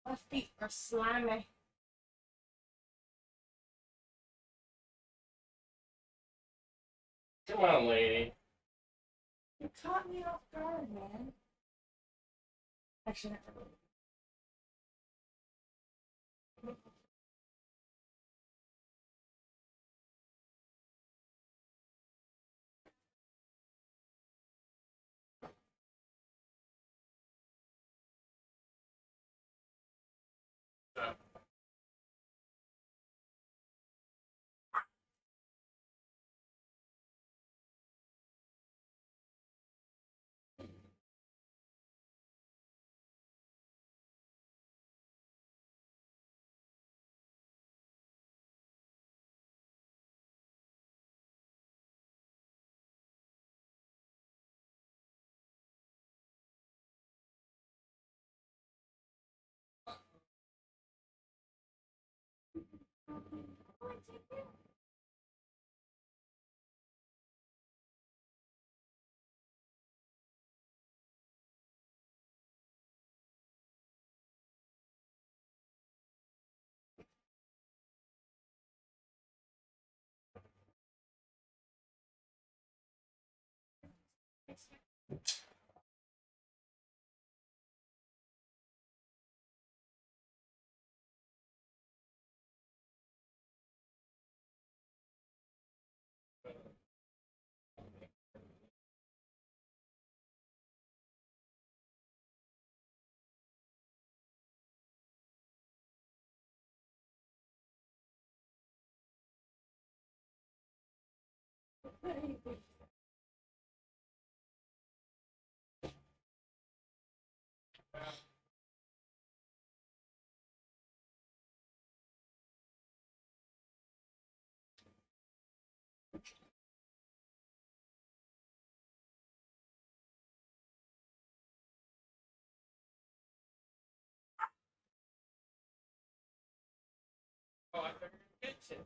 My feet are slimy. Come on, lady. You caught me off guard, man. Actually, never mind. Oh, I thought you were kitchen.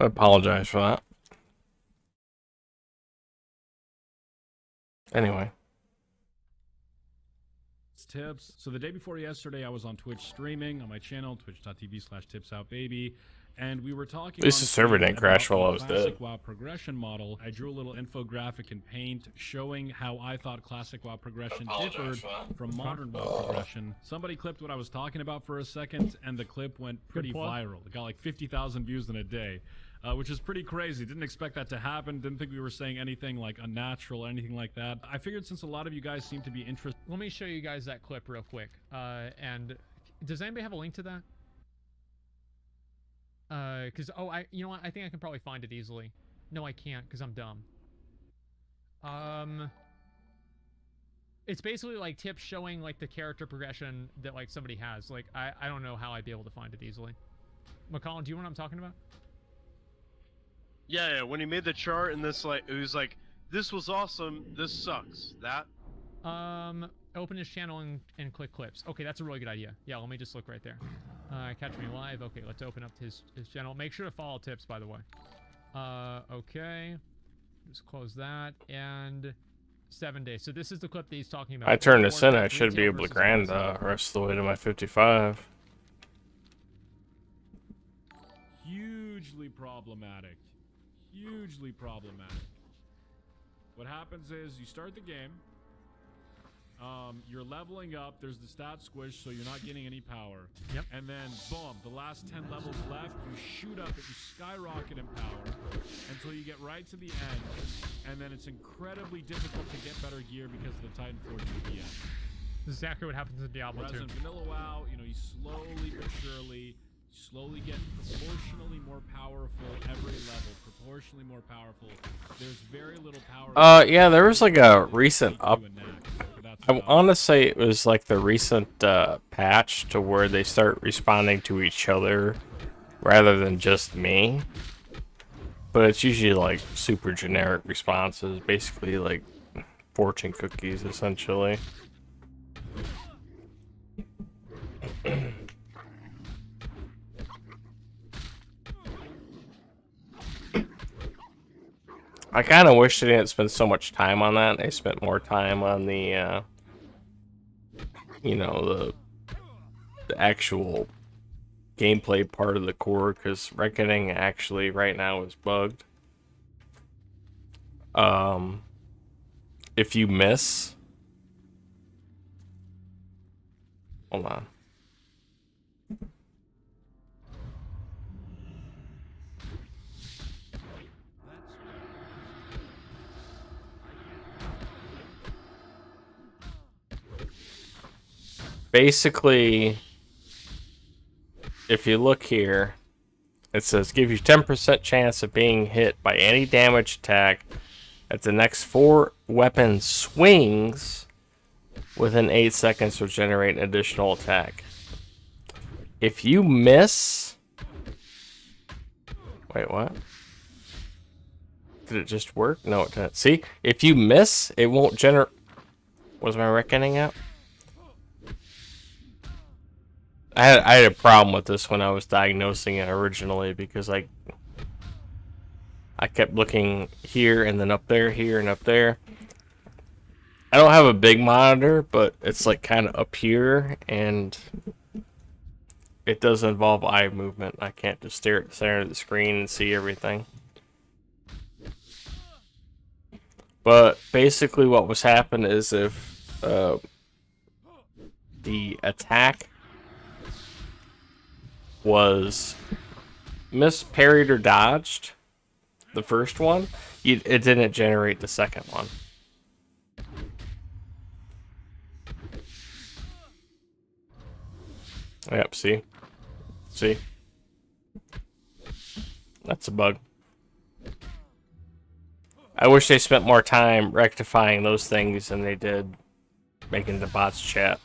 I apologize for that. Anyway. Tips. So the day before yesterday, I was on Twitch streaming on my channel, twitch.tv/tipsoutbaby, and we were talking. At least the server didn't crash while I was dead. WoW progression model. I drew a little infographic in Paint showing how I thought classic WoW progression differed from modern WoW progression. Somebody clipped what I was talking about for a second, and the clip went pretty viral. It got like 50,000 views in a day. Which is pretty crazy. Didn't expect that to happen. Didn't think we were saying anything like unnatural or anything like that. I figured since a lot of you guys seem to be interested. Let me show you guys that clip real quick. And does anybody have a link to that? You know what? I think I can probably find it easily. No, I can't because I'm dumb. It's basically like tips showing like the character progression that like somebody has. Like I don't know how I'd be able to find it easily. McCollum, do you know what I'm talking about? Yeah, when he made the chart and this, like, it was like, this was awesome, this sucks. That? Open his channel and click clips. Okay, that's a really good idea. Yeah, let me just look right there. Catch me live. Okay, let's open up his channel. Make sure to follow tips, by the way. Okay. Just close that. And 7 days. So this is the clip that he's talking about. I turned this in. I should be able to grind the rest of the way to my 55. Hugely problematic. Hugely problematic. What happens is you start the game, you're leveling up, there's the stat squish, so you're not getting any power. Yep. And then, boom, the last 10 levels left, you shoot up and you skyrocket in power until you get right to the end, and then it's incredibly difficult to get better gear because of the Titan Forge at the end. This is exactly what happens in Diablo 2. Whereas in Vanilla WoW, you know, you slowly but surely get proportionally more powerful every level, proportionally more powerful. There's very little power. Yeah, there was like a recent up. I want to say it was like the recent patch to where they start responding to each other rather than just me. But it's usually like super generic responses, basically like fortune cookies, essentially. I kind of wish they didn't spend so much time on that. They spent more time on the, you know, the actual gameplay part of the core, because Reckoning actually right now is bugged. If you miss... Hold on. Basically, if you look here, it says give you 10% chance of being hit by any damage attack at the next 4 weapon swings within 8 seconds will generate an additional attack. If you miss... Wait, what? Did it just work? No, it didn't. See? If you miss, it won't generate... Was my reckoning out? I had a problem with this when I was diagnosing it originally, because I kept looking here and then up there, here and up there. I don't have a big monitor, but it's like kind of up here, and it does involve eye movement. I can't just stare at the center of the screen and see everything. But basically what was happening is if the attack was misparried or dodged, the first one, it didn't generate the second one. Yep, see? See? That's a bug. I wish they spent more time rectifying those things than they did making the bots chat.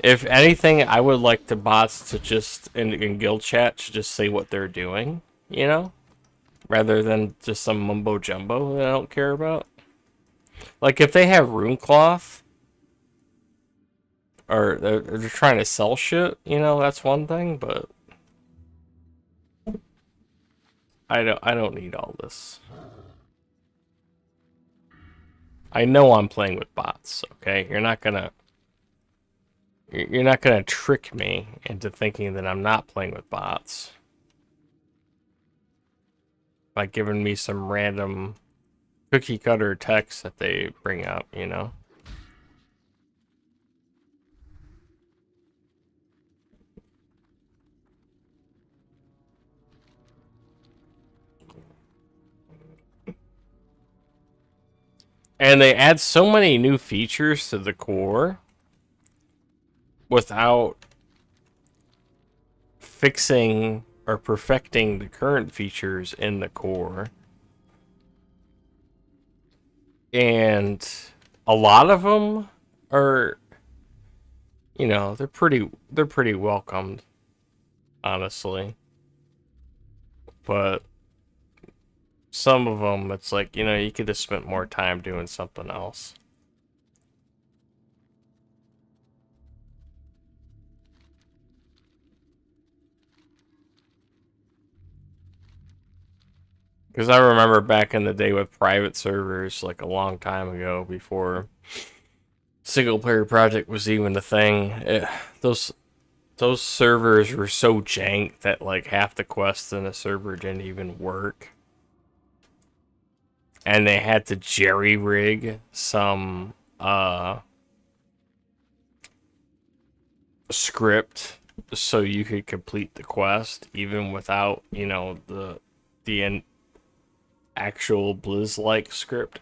If anything, I would like the bots to just, in guild chat, to just say what they're doing, you know? Rather than just some mumbo-jumbo that I don't care about. Like, if they have rune cloth, or they're trying to sell shit, you know, that's one thing, but... I don't need all this. I know I'm playing with bots, okay? You're not gonna trick me into thinking that I'm not playing with bots by giving me some random cookie cutter text that they bring up, you know? And they add so many new features to the core without fixing or perfecting the current features in the core. And a lot of them are, you know, they're pretty welcomed, honestly. But some of them, it's like, you know, you could have spent more time doing something else. Because I remember back in the day with private servers, like a long time ago, before single player project was even a thing, those servers were so jank that like half the quests in a server didn't even work. And they had to jerry-rig some script so you could complete the quest even without, you know, the actual Blizz-like script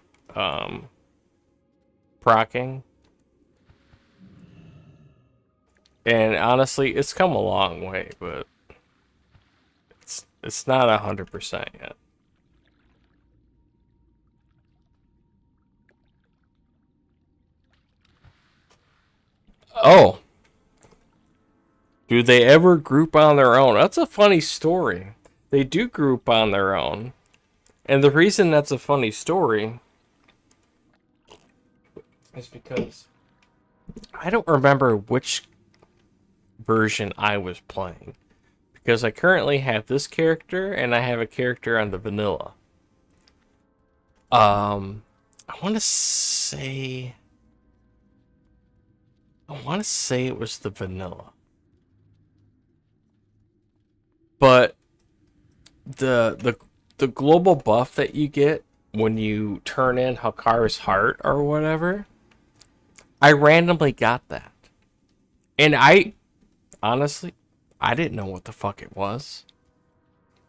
procking. And honestly, it's come a long way, but it's not 100% yet. Oh. Do they ever group on their own? That's a funny story. They do group on their own. And the reason that's a funny story is because I don't remember which version I was playing. Because I currently have this character and I have a character on the vanilla. I want to say it was the vanilla. But the global buff that you get when you turn in Hakar's heart or whatever, I randomly got that. And honestly, I didn't know what the fuck it was.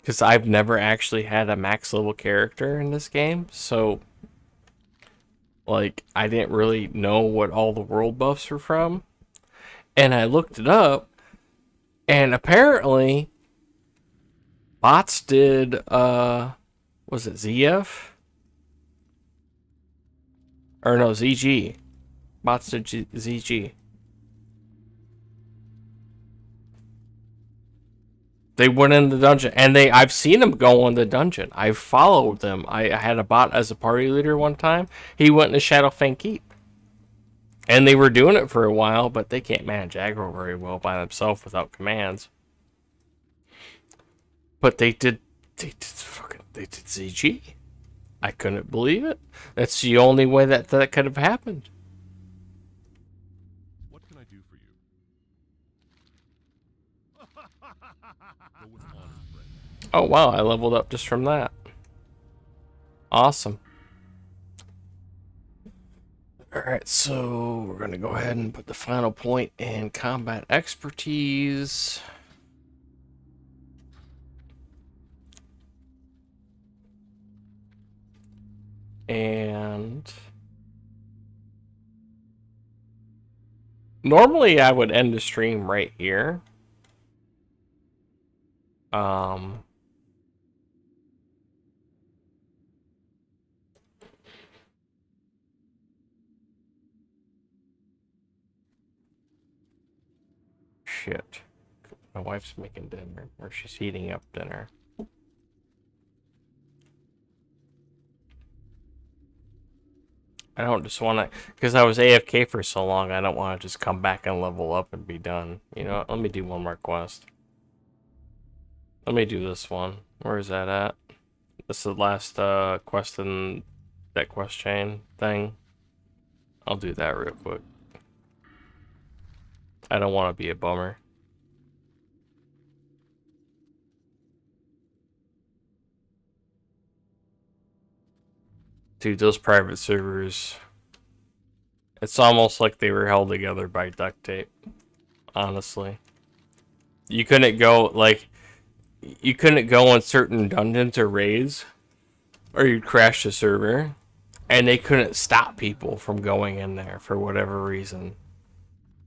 Because I've never actually had a max level character in this game, so like I didn't really know what all the world buffs were from. And I looked it up, and apparently bots did was it ZF? Or no, ZG. Bots did ZG. They went in the dungeon, and I've seen them go in the dungeon. I've followed them. I had a bot as a party leader one time. He went into Shadowfang Keep. And they were doing it for a while, but they can't manage aggro very well by themselves without commands. But they did ZG. I couldn't believe it. That's the only way that could have happened. What can I do for you? Go with honor, friend. Oh wow, I leveled up just from that. Awesome. Alright, so we're going to go ahead and put the final point in combat expertise. And normally I would end the stream right here. Shit. My wife's making dinner, or she's heating up dinner. I don't just want to, because I was AFK for so long, I don't want to just come back and level up and be done. You know, let me do one more quest. Let me do this one. Where is that at? This is the last quest in that quest chain thing. I'll do that real quick. I don't want to be a bummer. Dude, those private servers, it's almost like they were held together by duct tape, honestly. You couldn't go, like, you couldn't go in certain dungeons or raids, or you'd crash the server, and they couldn't stop people from going in there for whatever reason.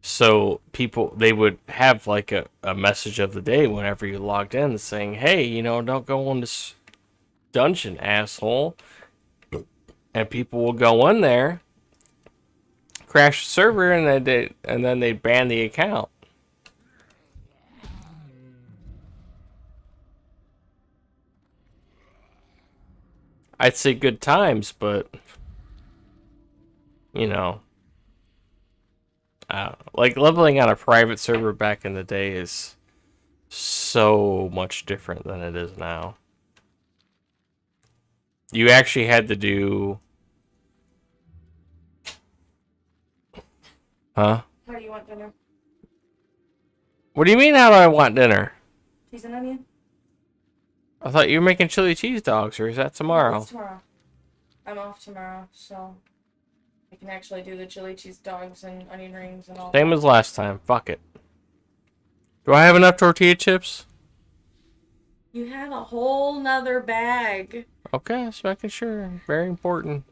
So people, they would have like a message of the day whenever you logged in saying, hey, you know, don't go in this dungeon, asshole. And people will go in there, crash the server, and then they ban the account. I'd say good times, but you know, like leveling on a private server back in the day is so much different than it is now. You actually had to do... Huh? How do you want dinner? What do you mean, how do I want dinner? Cheese and onion? I thought you were making chili cheese dogs, or is that tomorrow? It's tomorrow. I'm off tomorrow, so we can actually do the chili cheese dogs and onion rings and all. Same as last time. Fuck it. Do I have enough tortilla chips? You have a whole nother bag. Okay, just making sure. Very important.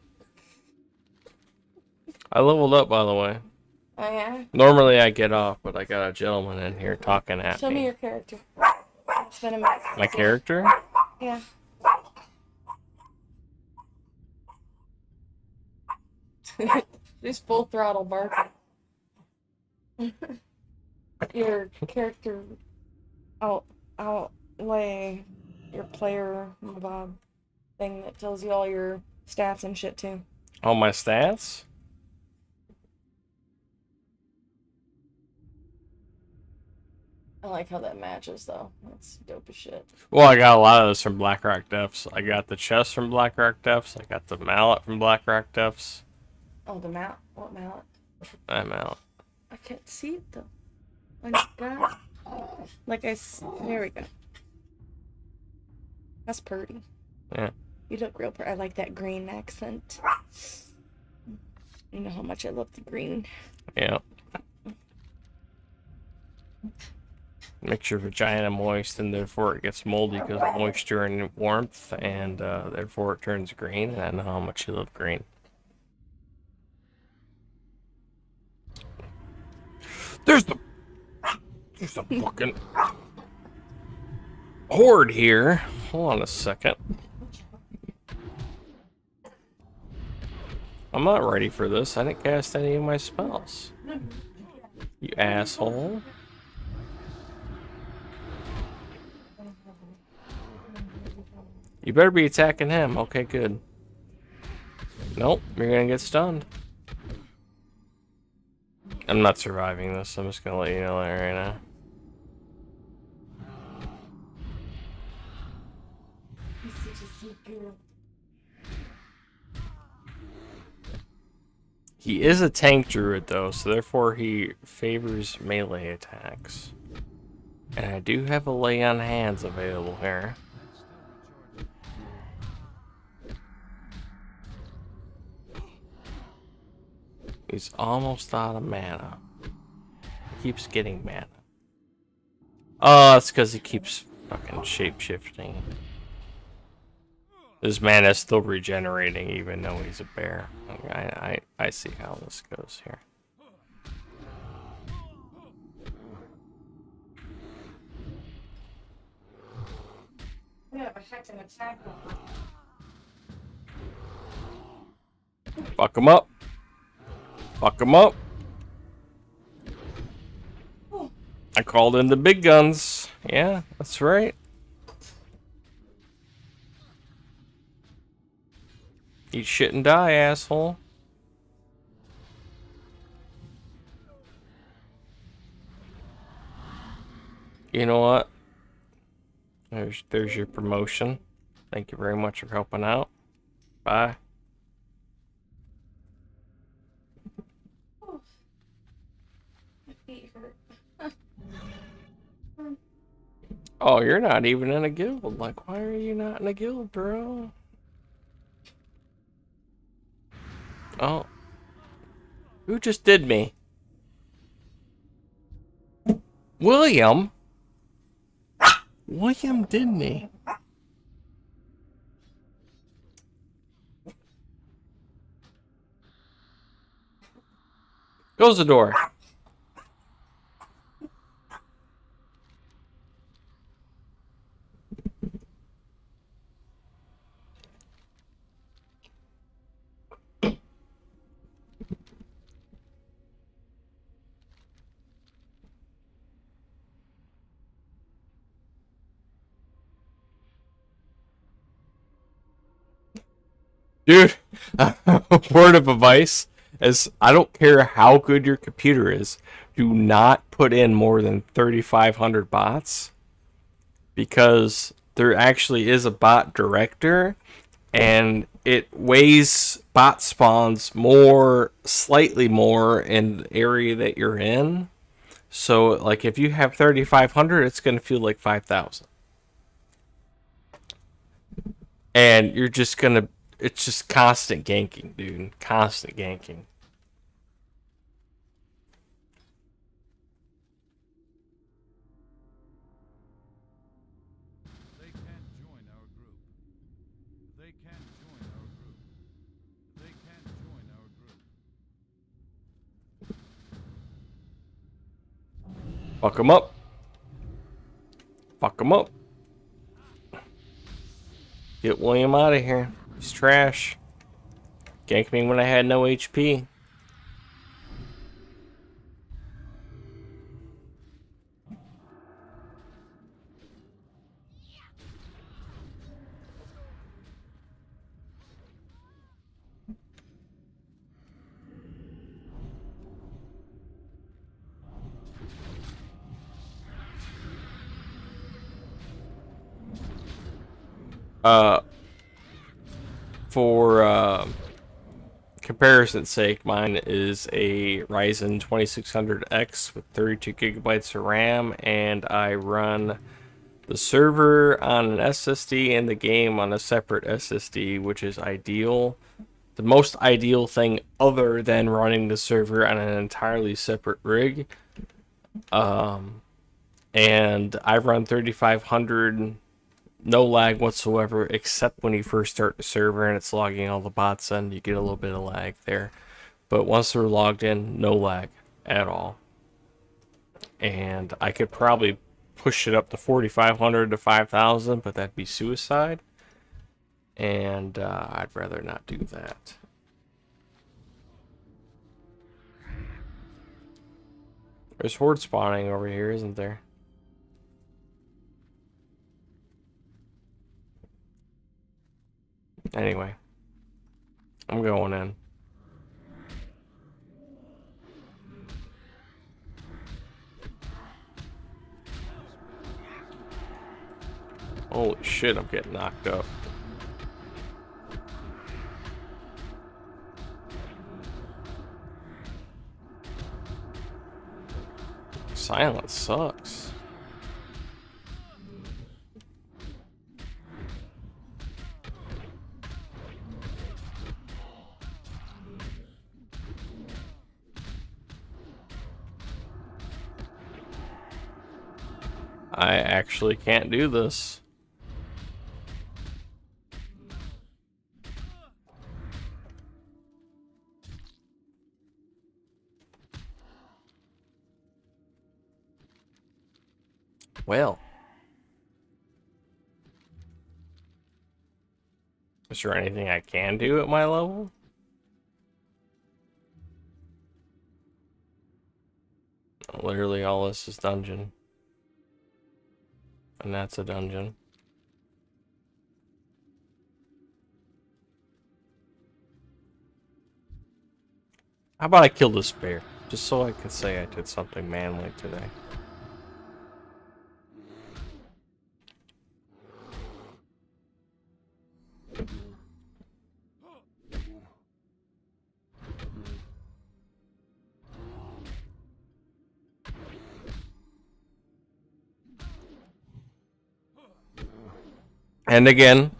I leveled up, by the way. Oh, yeah? Normally I get off, but I got a gentleman in here talking at Show me me. your character. It's been a minute. My character? Yeah. Just full throttle barking. Your character outlay your player Bob thing that tells you all your stats and shit too. Oh, my stats? I like how that matches though. That's dope as shit. Well, I got a lot of this from Blackrock Depths. I got the chest from Blackrock Depths. I got the mallet from Blackrock Depths. Oh, the mallet? What mallet? That mallet. I can't see it though. Oh my god. Like there we go. That's pretty. Yeah. You look real pretty. I like that green accent. You know how much I love the green. Yeah. Makes your vagina moist, and therefore it gets moldy because of moisture and warmth, and therefore it turns green, and I know how much you love green. There's a fucking horde here. Hold on a second. I'm not ready for this. I didn't cast any of my spells. You asshole. You better be attacking him. Okay, good. Nope, you're gonna get stunned. I'm not surviving this. I'm just gonna let you know that right now. You're such a sweet girl. He is a tank druid though, so therefore he favors melee attacks. And I do have a lay on hands available here. He's almost out of mana. He keeps getting mana. Oh, it's because he keeps fucking shape-shifting. His mana is still regenerating even though he's a bear. I see how this goes here. Yeah, but heck an attack. Fuck him up. Fuck him up. I called in the big guns. Yeah, that's right. Eat shit and die, asshole. You know what? There's your promotion. Thank you very much for helping out. Bye. My feet hurt. Oh, you're not even in a guild. Like, why are you not in a guild, bro? Oh. Who just did me? William? William did me. Close the door. Dude, word of advice is I don't care how good your computer is, do not put in more than 3,500 bots, because there actually is a bot director and it weighs bot spawns more, slightly more in the area that you're in. So like if you have 3,500, it's going to feel like 5,000. And you're just going to, it's just constant ganking, dude. Constant ganking. They can't join our group. They can't join our group. They can't join our group. Fuck him up. Fuck him up. Get William out of here. He's trash. Ganked me when I had no HP. For comparison's sake, mine is a Ryzen 2600X with 32 gigabytes of RAM, and I run the server on an SSD and the game on a separate SSD, which is ideal. The most ideal thing other than running the server on an entirely separate rig. And I run 3500, no lag whatsoever, except when you first start the server and it's logging all the bots in. You get a little bit of lag there. But once they're logged in, no lag at all. And I could probably push it up to 4,500 to 5,000, but that'd be suicide. And I'd rather not do that. There's horde spawning over here, isn't there? Anyway, I'm going in. Holy shit, I'm getting knocked up. Silence sucks. I actually can't do this. Well. Is there anything I can do at my level? Literally all this is dungeon. And that's a dungeon. How about I kill this bear? Just so I could say I did something manly today. And again,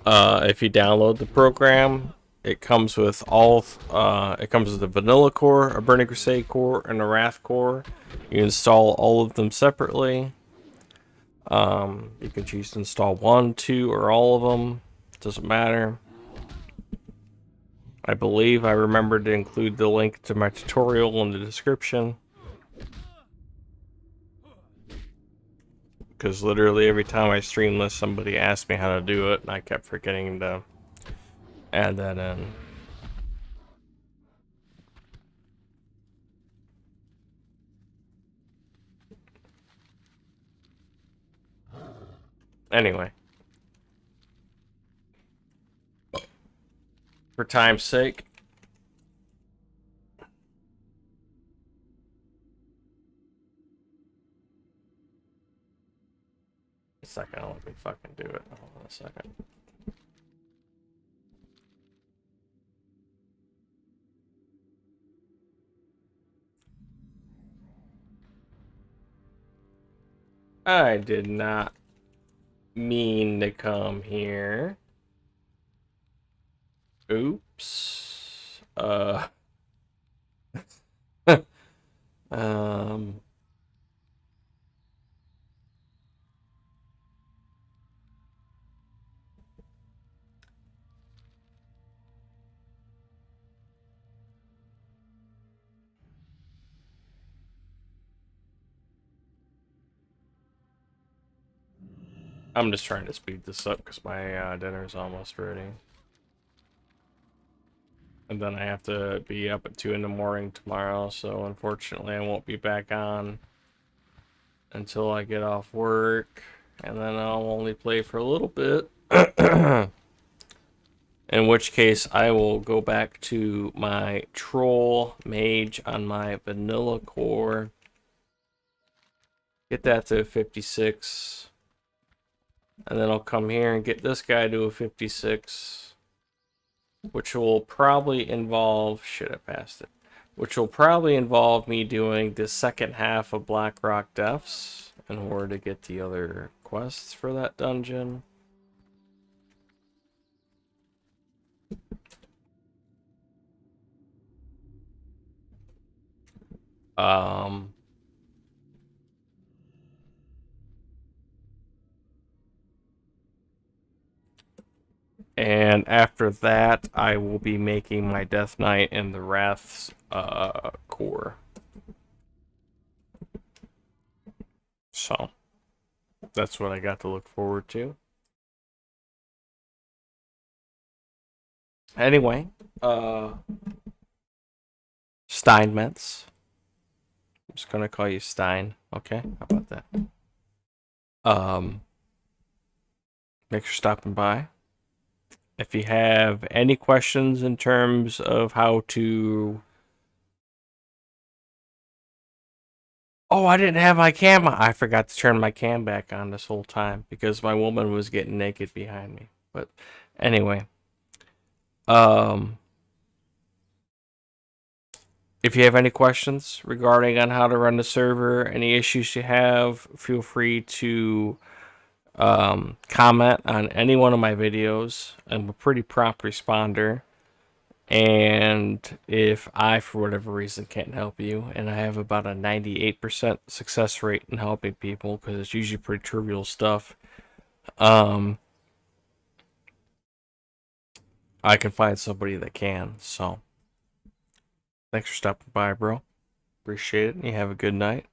if you download the program, it comes with it comes with a vanilla core, a Burning Crusade core, and a Wrath core. You install all of them separately. You can choose to install 1, 2, or all of them. Doesn't matter. I believe I remembered to include the link to my tutorial in the description. Because literally every time I stream this, somebody asked me how to do it, and I kept forgetting to add that in. Anyway. For time's sake. A second, let me fucking do it. Hold on a second. I did not mean to come here. Oops. Um. I'm just trying to speed this up because my dinner's almost ready. And then I have to be up at 2 in the morning tomorrow, so unfortunately I won't be back on until I get off work. And then I'll only play for a little bit. In which case I will go back to my Troll Mage on my vanilla core. Get that to 56. And then I'll come here and get this guy to a 56. Which will probably involve... Shit, I passed it. Which will probably involve me doing the second half of Blackrock Depths in order to get the other quests for that dungeon. And after that, I will be making my Death Knight in the Wrath's core. So, that's what I got to look forward to. Anyway, Steinmetz. I'm just gonna call you Stein, okay? How about that? Thanks for stopping by. If you have any questions in terms of how to... Oh, I didn't have my cam. I forgot to turn my cam back on this whole time because my woman was getting naked behind me. But anyway, if you have any questions regarding on how to run the server, any issues you have, feel free to comment on any one of my videos. I'm a pretty prompt responder. And if I, for whatever reason, can't help you, and I have about a 98% success rate in helping people, because it's usually pretty trivial stuff, I can find somebody that can. So, thanks for stopping by, bro. Appreciate it, and you have a good night.